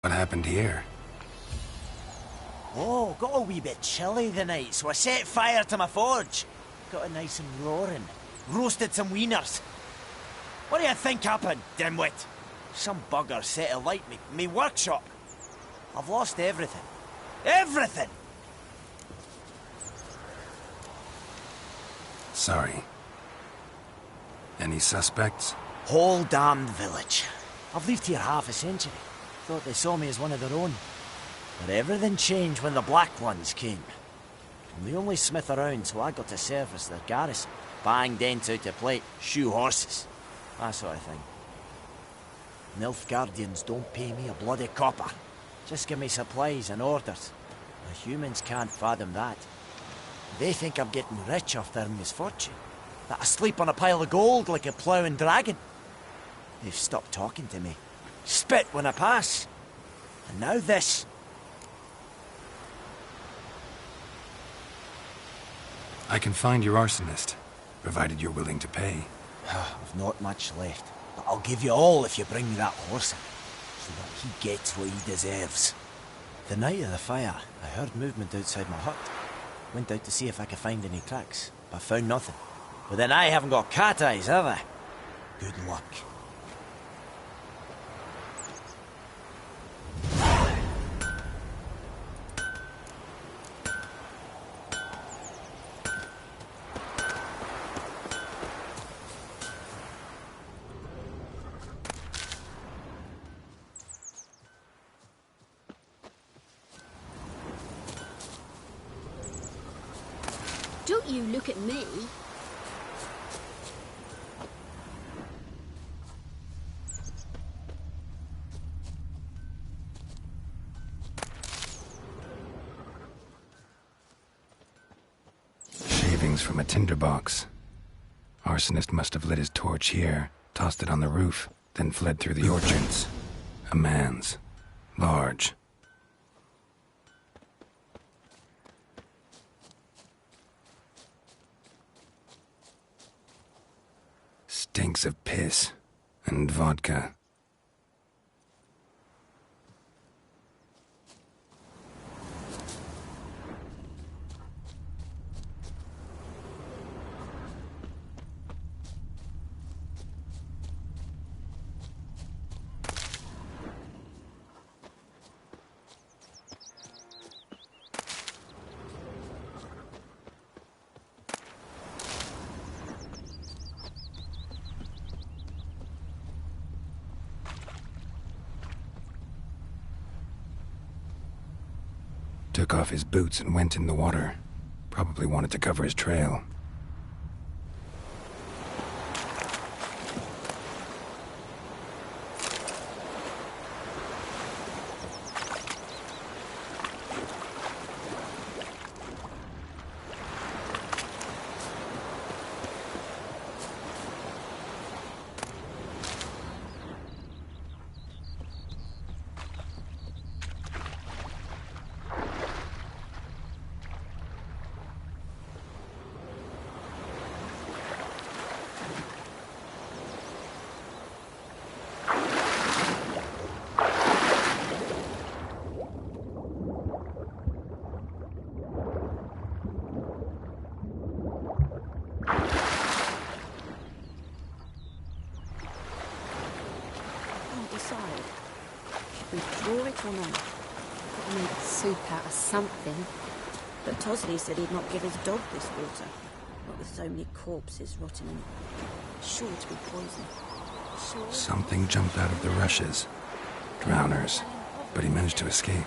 What happened here? Oh, got a wee bit chilly the night, so I set fire to my forge. Got it nice and roaring. Roasted some wieners. What do you think happened, dimwit? Some bugger set alight me workshop. I've lost everything. Everything! Sorry. Any suspects? Whole damned village. I've lived here half a century. Thought they saw me as one of their own. But everything changed when the Black Ones came. I'm the only smith around, so I got to service their garrison. Bang dents out of plate, shoe horses. That sort of thing. Nilfgaardians don't pay me a bloody copper. Just give me supplies and orders. The humans can't fathom that. They think I'm getting rich off their misfortune. That I sleep on a pile of gold like a ploughing dragon. They've stopped talking to me. Spit when I pass. And now this. I can find your arsonist, provided you're willing to pay. I've not much left, but I'll give you all if you bring me that horse in, so that he gets what he deserves. The night of the fire, I heard movement outside my hut. Went out to see if I could find any tracks, but found nothing. But then I haven't got cat eyes, have I? Good luck. Don't you look at me. Shavings from a tinderbox. Arsonist must have lit his torch here, tossed it on the roof, then fled through the orchards. A man's. Large. Stinks of piss and vodka. Took off his boots and went in the water. Probably wanted to cover his trail. Draw it or not? Gotta make soup out of something. But Tosley said he'd not give his dog this water. Not with so many corpses rotting in it. Sure to be poison. Sure. Something jumped out of the rushes. Drowners. But he managed to escape.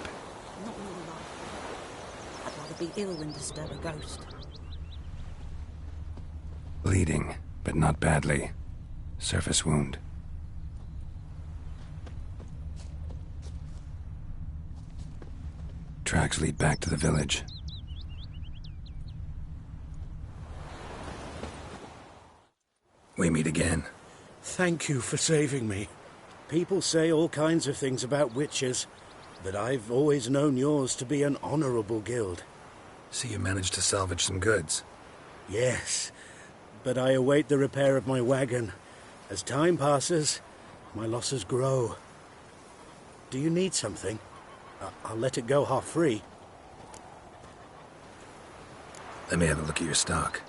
Not in real life. I'd rather be ill than disturb a ghost. Bleeding, but not badly. Surface wound. Tracks lead back to the village. We meet again. Thank you for saving me. People say all kinds of things about witches, but I've always known yours to be an honorable guild. So you managed to salvage some goods? Yes, but I await the repair of my wagon. As time passes, my losses grow. Do you need something? I'll let it go half-free. Let me have a look at your stock.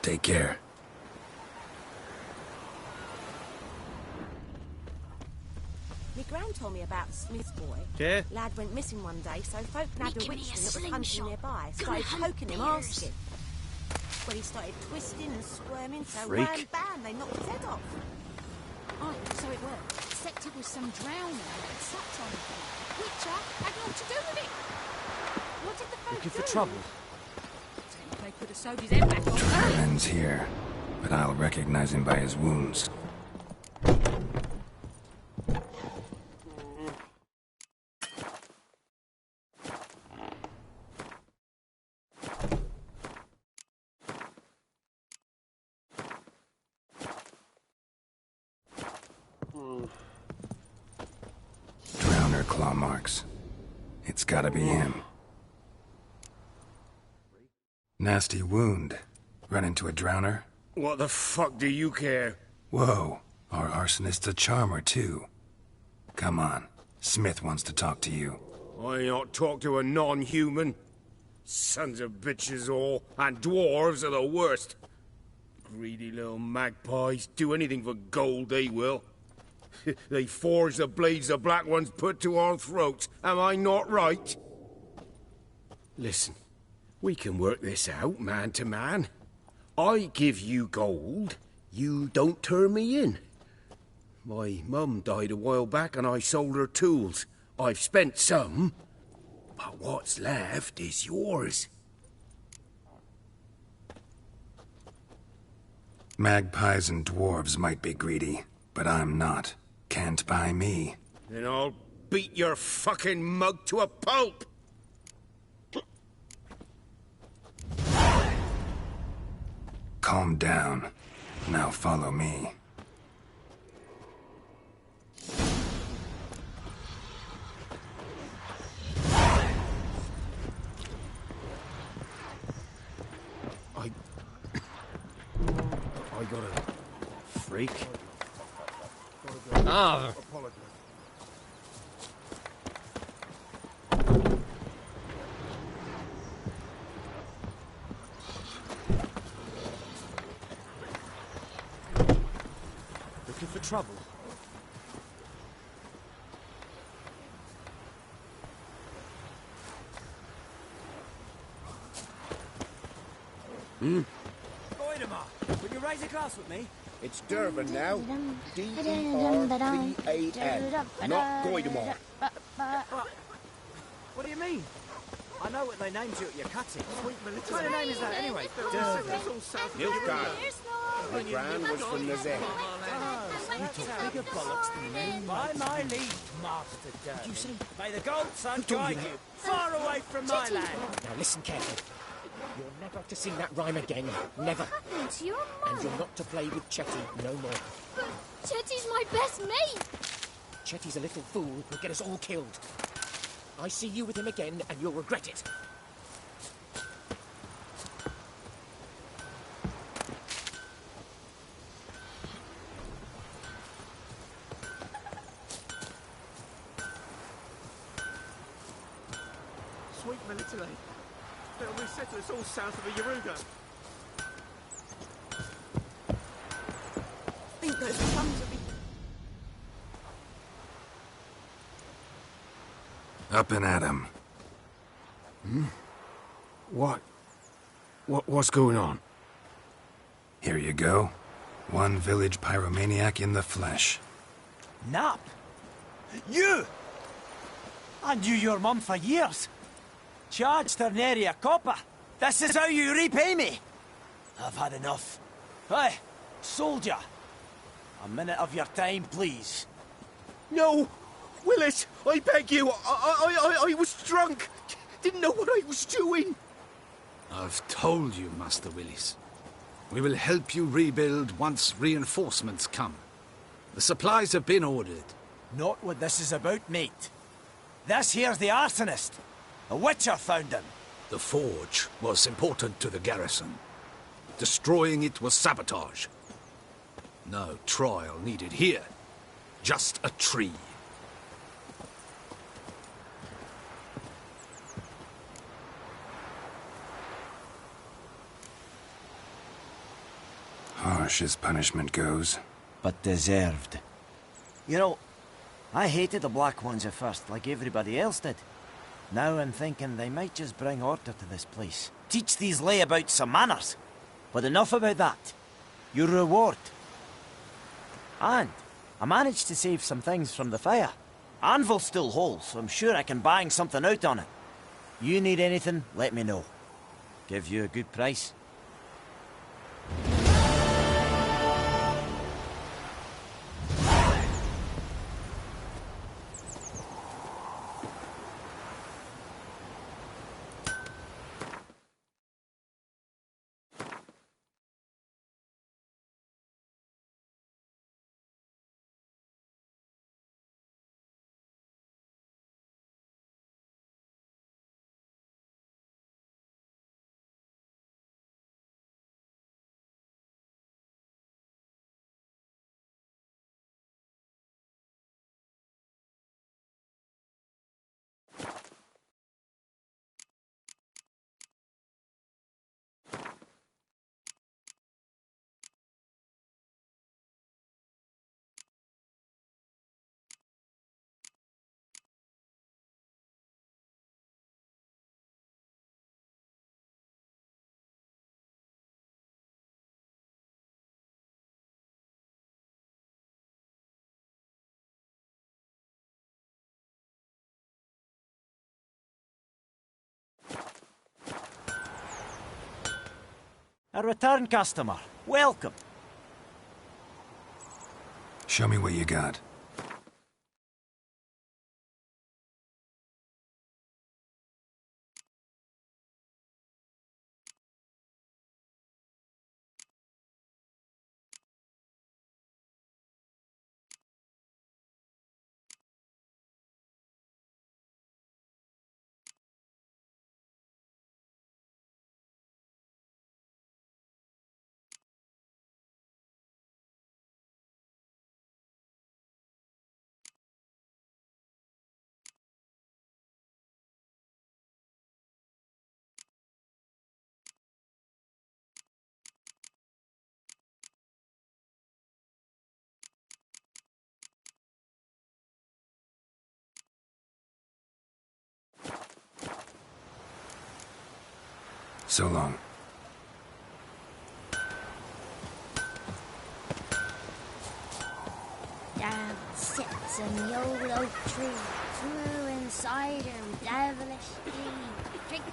Take care. My gran told me about the Smith boy. Yeah? Lad went missing one day, so folk nabbed a Give me a witchman that was hunting slingshot. nearby. Gonna Started hunt poking him, bears. asking. Well, he started twisting and squirming, so Freak. wham bam, they knocked his head off. Oh, so it worked. Except it was some drowner that sucked on it. Witcher had naught to do with it. What did the folk Looking do? for trouble? They could have sewed his head back on. Trial ends here, but I'll recognize him by his wounds. Drowner claw marks. It's gotta be him. Nasty wound. Run into a drowner? What the fuck do you care? Whoa, our arsonist's a charmer too. Come on, Smith wants to talk to you. I not talk to a non-human. Sons of bitches all, and dwarves are the worst. Greedy little magpies, do anything for gold, they will. They forge the blades the black ones put to our throats, am I not right? Listen, we can work this out, man to man. I give you gold, you don't turn me in. My mum died a while back and I sold her tools. I've spent some, but what's left is yours. Magpies and dwarves might be greedy, but I'm not. Can't buy me. Then I'll beat your fucking mug to a pulp! Calm down. Now follow me. I got a freak. Ah! Looking for trouble? Goidemar, would you raise a glass with me? It's Durban now. D-E-R-B-A-N. Not Goidemar. What do you mean? I know what they named you at your cutting. What kind of name is that anyway? Nilfgaard. My gran was from Nazek. You talk bigger bollocks than me. By my leave, Master Durban. You say, may the gold sun guide you far away from my land. Now listen carefully. You're never to sing that rhyme again. Never. What happened to your mum? And you're not to play with Chetty no more. But Chetty's my best mate. Chetty's a little fool who'll get us all killed. I see you with him again, and you'll regret it. Sweet Melitele. They'll resettle us all south of the Yaruga. I think those plums will be... Up and at him. What's going on? Here you go. One village pyromaniac in the flesh. Nap? You! I knew your mum for years. Charged her nary a copper. This is how you repay me. I've had enough. Hey, soldier. A minute of your time, please. No! Willis, I beg you. I was drunk. Didn't know what I was doing. I've told you, Master Willis. We will help you rebuild once reinforcements come. The supplies have been ordered. Not what this is about, mate. This here's the arsonist. A witcher found him. The forge was important to the garrison. Destroying it was sabotage. No trial needed here. Just a tree. Harsh as punishment goes. But deserved. You know, I hated the Black Ones at first, like everybody else did. Now I'm thinking they might just bring order to this place. Teach these layabouts some manners. But enough about that. Your reward. And I managed to save some things from the fire. Anvil's still whole, so I'm sure I can bang something out on it. You need anything, let me know. Give you a good price. A return customer. Welcome. Show me what you got. So long. Down sits in the old oak tree, brewing cider with devilish tea. Drink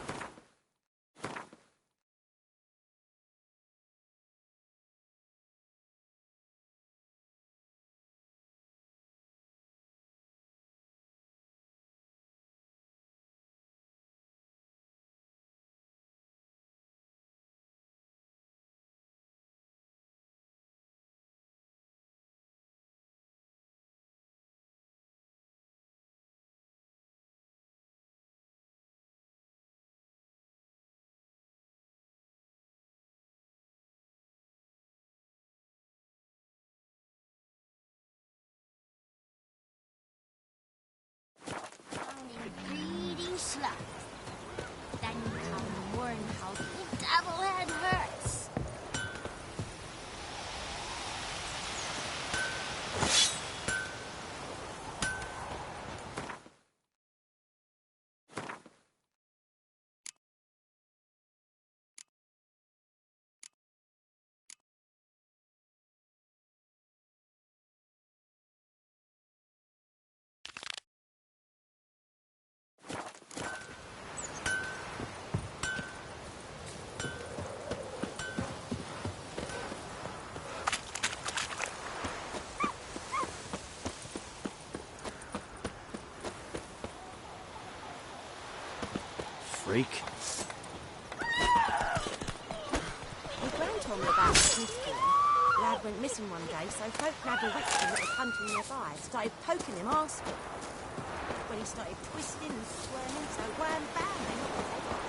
freak. My gran told me about the Smithfield. Lad went missing one day, so folk nabbed a witchman that was hunting nearby. Started poking him, asking. When he started twisting and squirming, so wham bam, they knocked his head off.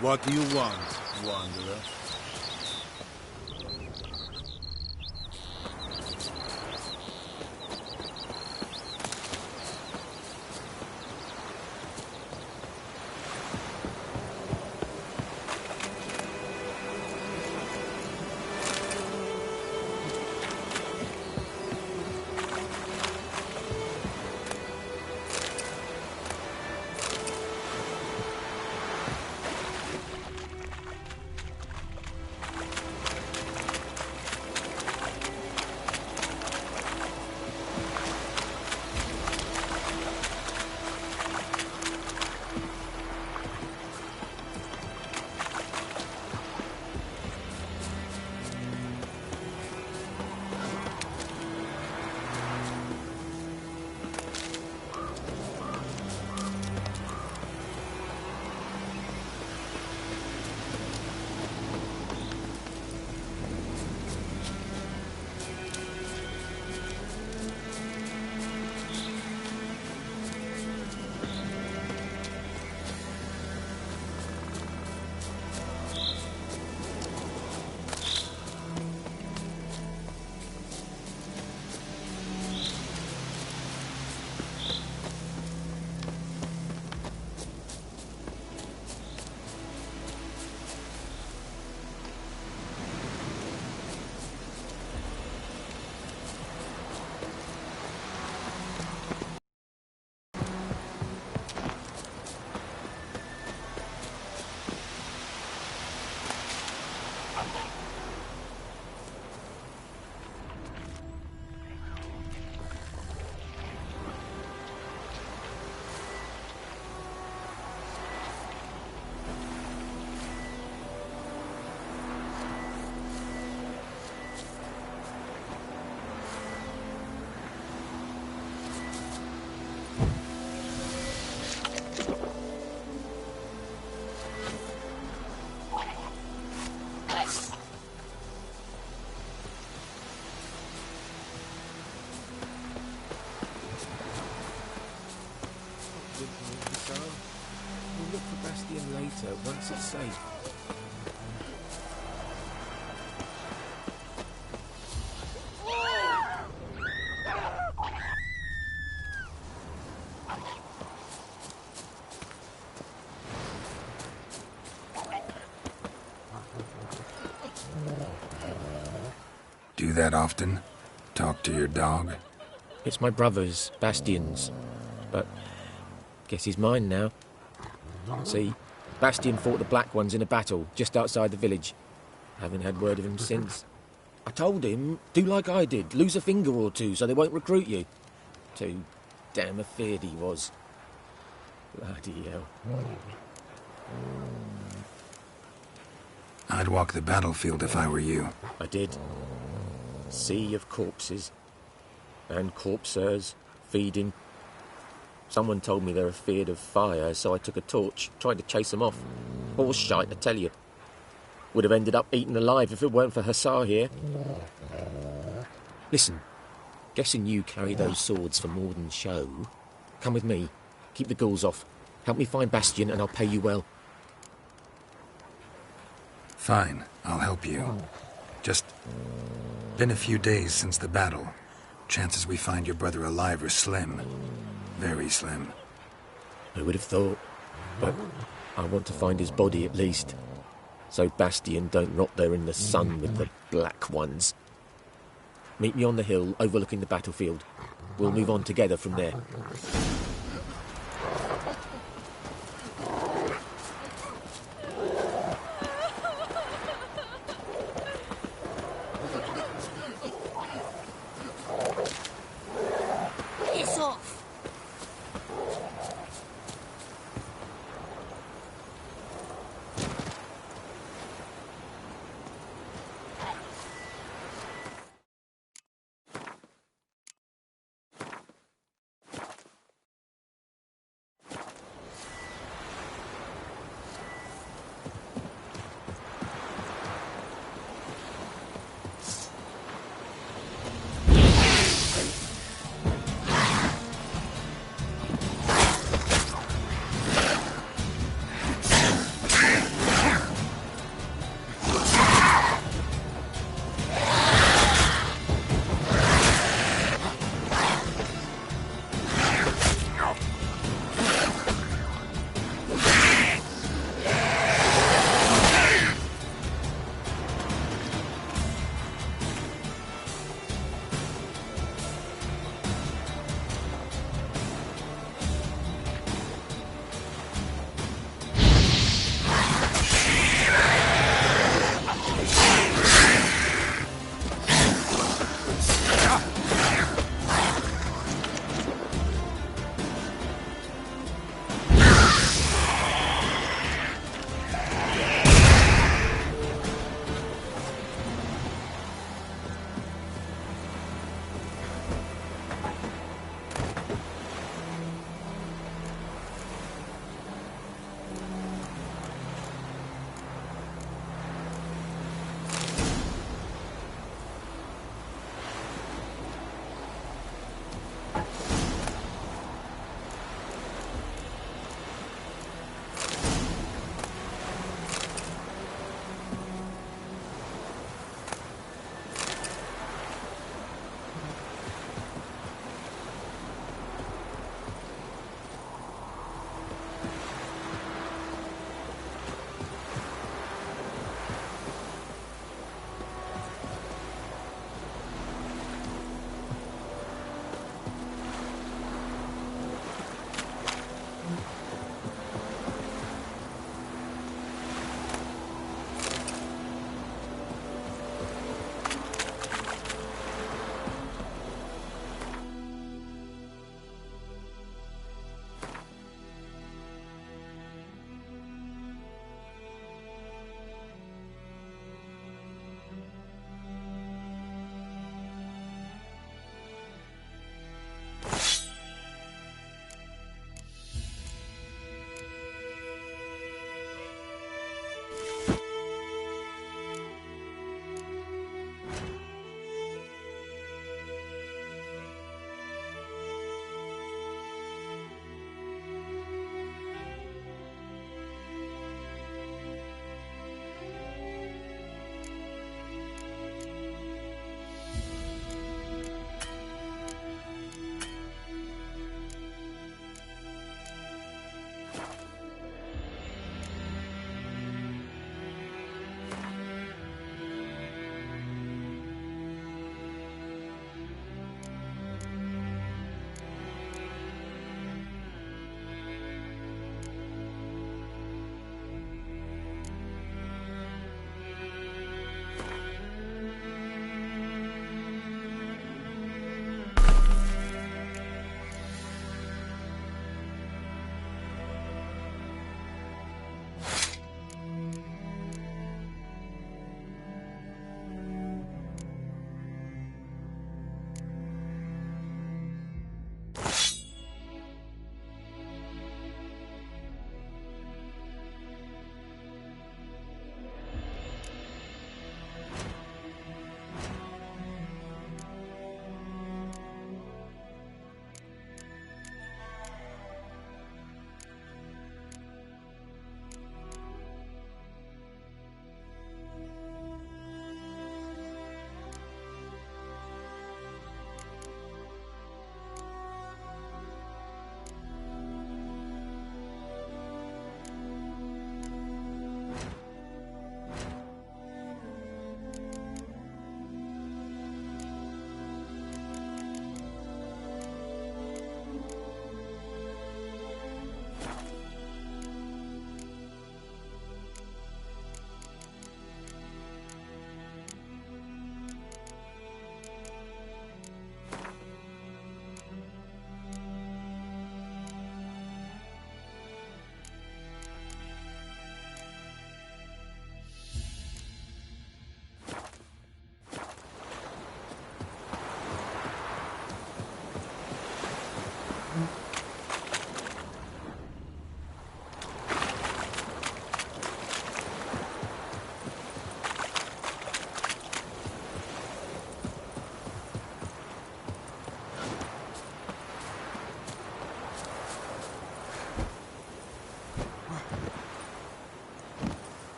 What do you want, wanderer? We'll look for Bastien later, once it's safe. Do that often? Talk to your dog? It's my brother's, Bastien's. But guess he's mine now. See, Bastien fought the Black Ones in a battle just outside the village. Haven't had word of him since. I told him, do like I did, lose a finger or two so they won't recruit you. Too damn afeard he was. Bloody hell. I'd walk the battlefield if I were you. I did. Sea of corpses. And corpsers, feeding. Someone told me they're afeard of fire, so I took a torch, tried to chase them off. Horse shite, I tell you. Would have ended up eaten alive if it weren't for Hussar here. Listen, guessing you carry those swords for more than show. Come with me. Keep the ghouls off. Help me find Bastien and I'll pay you well. Fine, I'll help you. Just been a few days since the battle. Chances we find your brother alive are slim. Very slim. I would have thought. But I want to find his body at least. So Bastien don't rot there in the sun with the Black Ones. Meet me on the hill overlooking the battlefield. We'll move on together from there. It's off.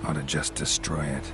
ought to just destroy it.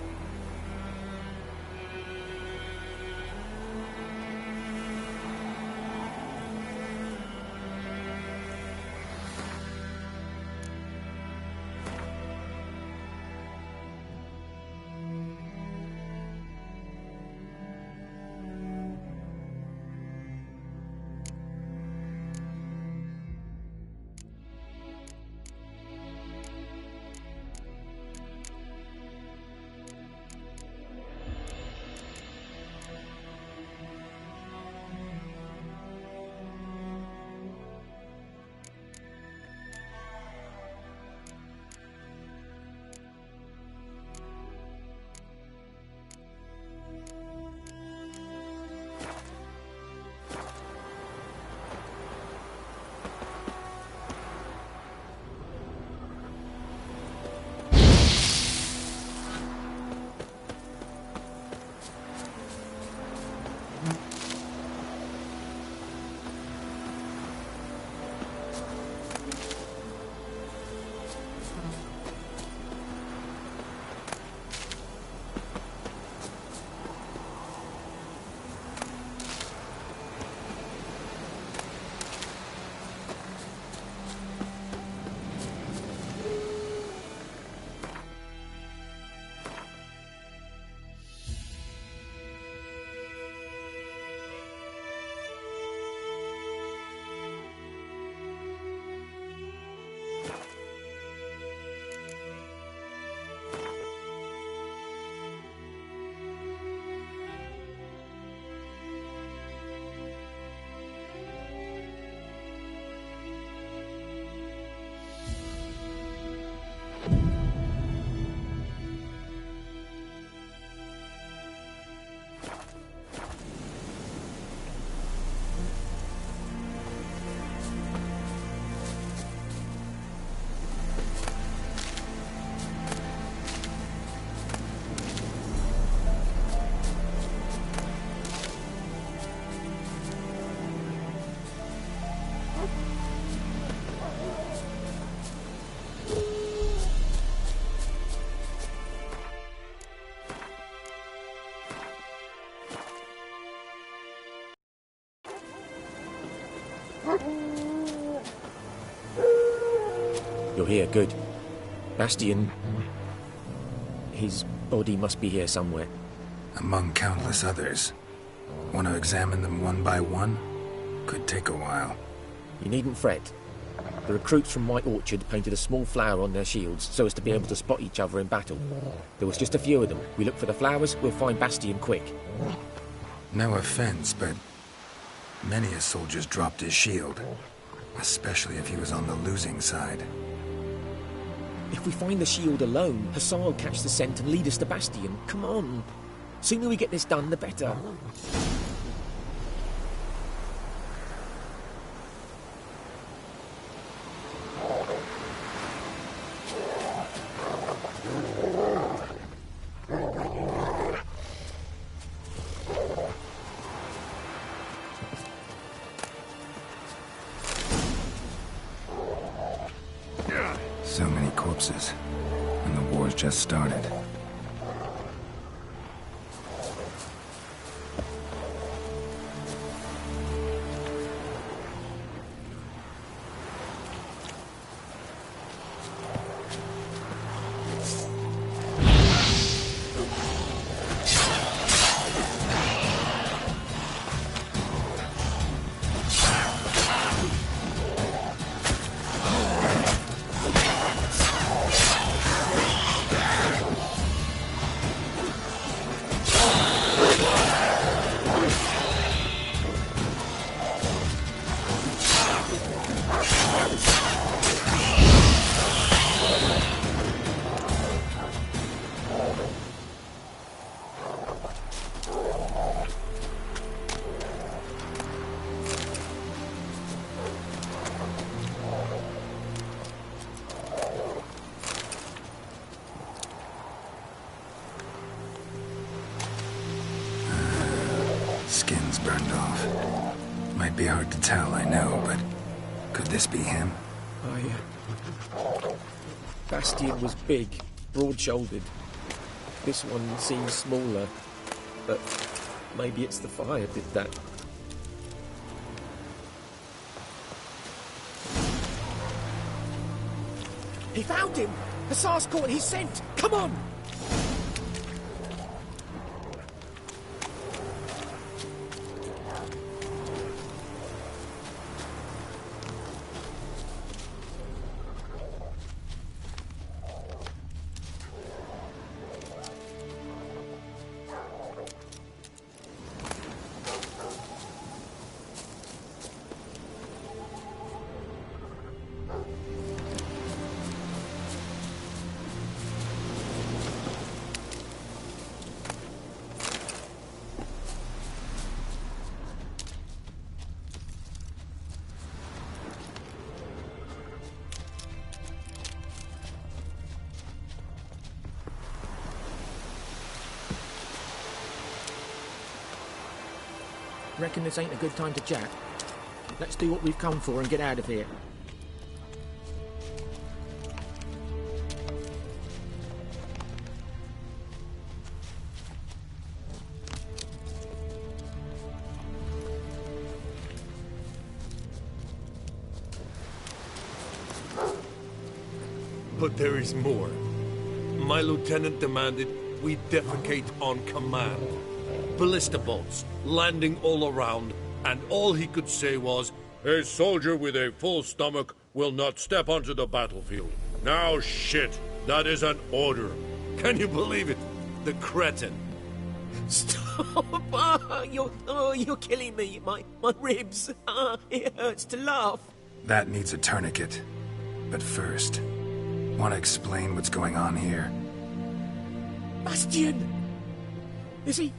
You're here, good. Bastien... his body must be here somewhere. Among countless others. Want to examine them one by one? Could take a while. You needn't fret. The recruits from White Orchard painted a small flower on their shields so as to be able to spot each other in battle. There was just a few of them. We look for the flowers, we'll find Bastien quick. No offense, but many a soldier's dropped his shield. Especially if he was on the losing side. If we find the shield alone, Hassan will catch the scent and lead us to Bastien. Come on. Sooner we get this done, the better. So many corpses, and the war's just started. Skin's burned off. Might be hard to tell, I know, but could this be him? Bastien was big, broad-shouldered. This one seems smaller, but maybe it's the fire did that. He found him! Hussar's caught his scent! Come on! Reckon this ain't a good time to chat? Let's do what we've come for and get out of here. But there is more. My lieutenant demanded we defecate on command. Ballista bolts, landing all around, and all he could say was, "A soldier with a full stomach will not step onto the battlefield." Now shit, that is an order. Can you believe it? The cretin. Stop! You're killing me. My ribs. It hurts to laugh. That needs a tourniquet. But first, want to explain what's going on here? Bastian! Is he...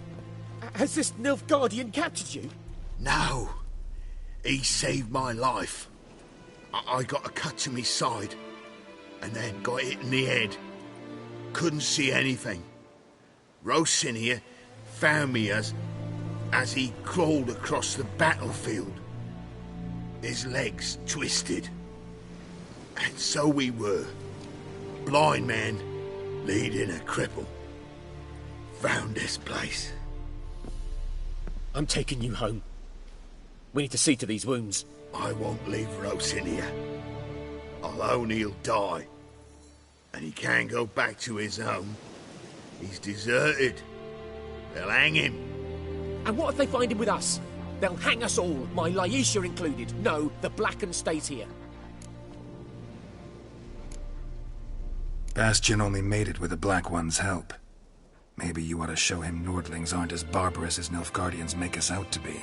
Has this Nilfgaardian captured you? No. He saved my life. I got a cut to my side, and then got hit in the head. Couldn't see anything. Rosinia found me as he crawled across the battlefield. His legs twisted. And so we were. Blind man leading a cripple. Found this place. I'm taking you home. We need to see to these wounds. I won't leave Rosinia. Alone he'll die. And he can't go back to his home. He's deserted. They'll hang him. And what if they find him with us? They'll hang us all, my Laisha included. No, the Blacken stays here. Bastion only made it with the Black One's help. Maybe you ought to show him Nordlings aren't as barbarous as Nilfgaardians make us out to be.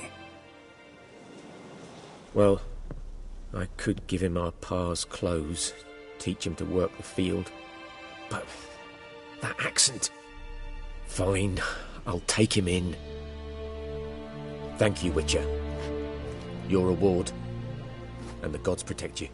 Well, I could give him our pa's clothes, teach him to work the field. But that accent... Fine, I'll take him in. Thank you, Witcher. Your reward, and the gods protect you.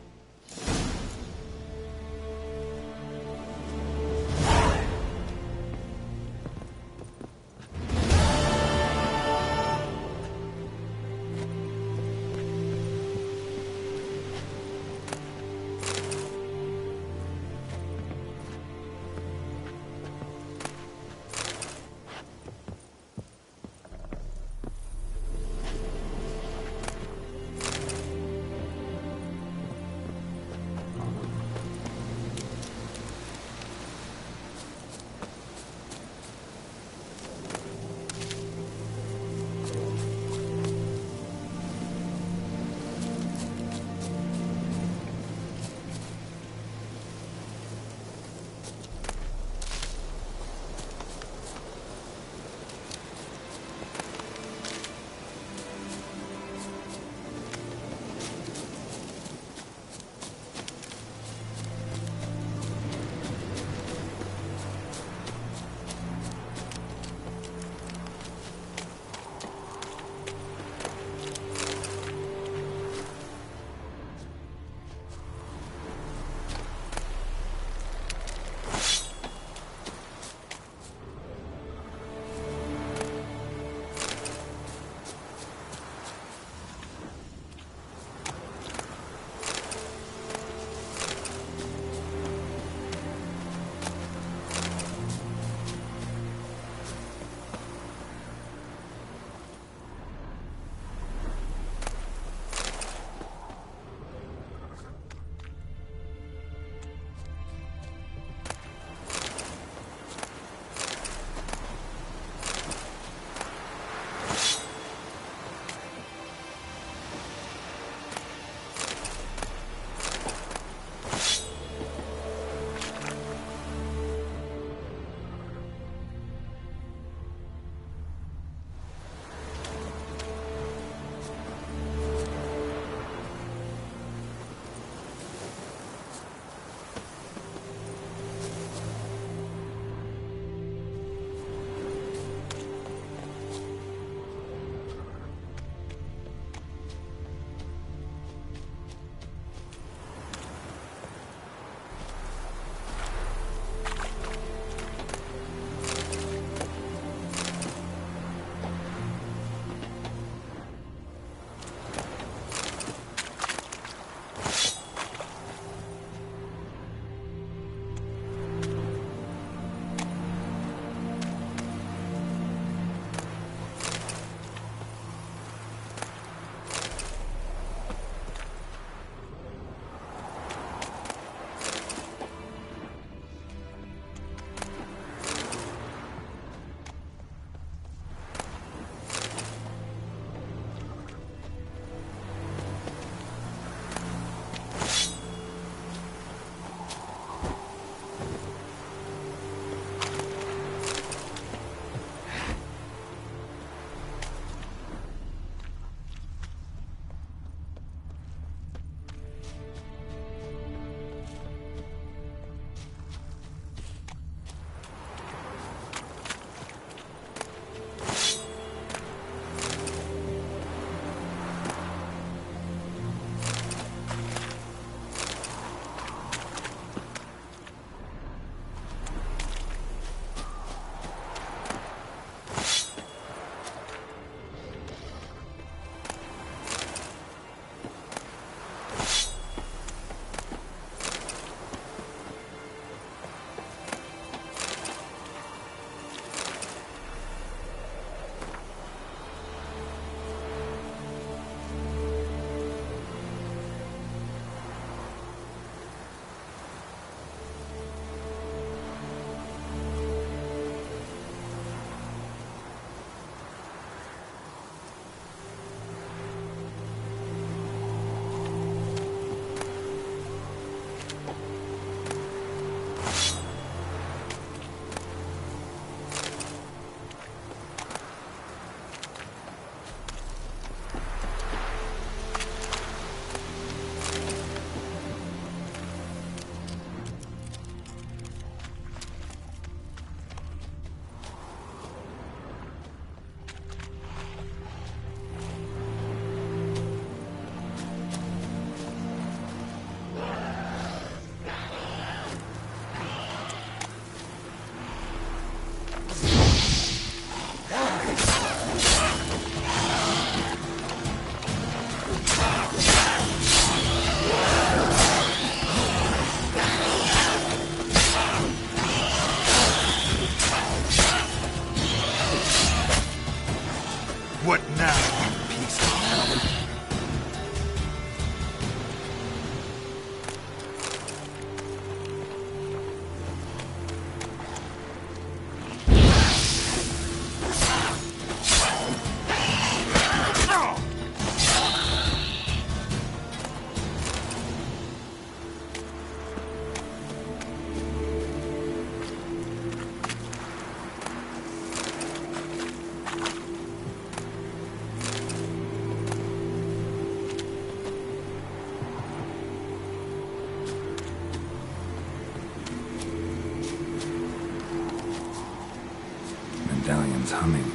medallion's humming.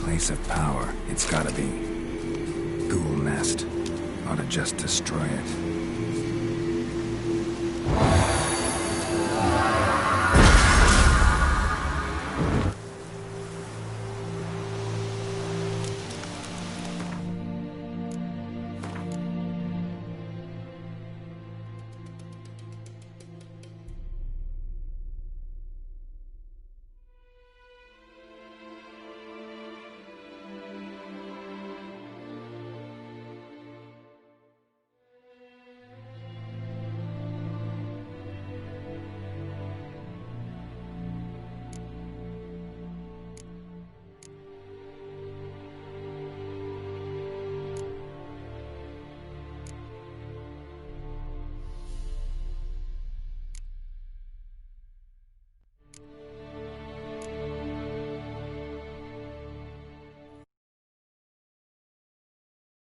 Place of power, it's gotta be. Ghoul nest. Ought to just destroy it.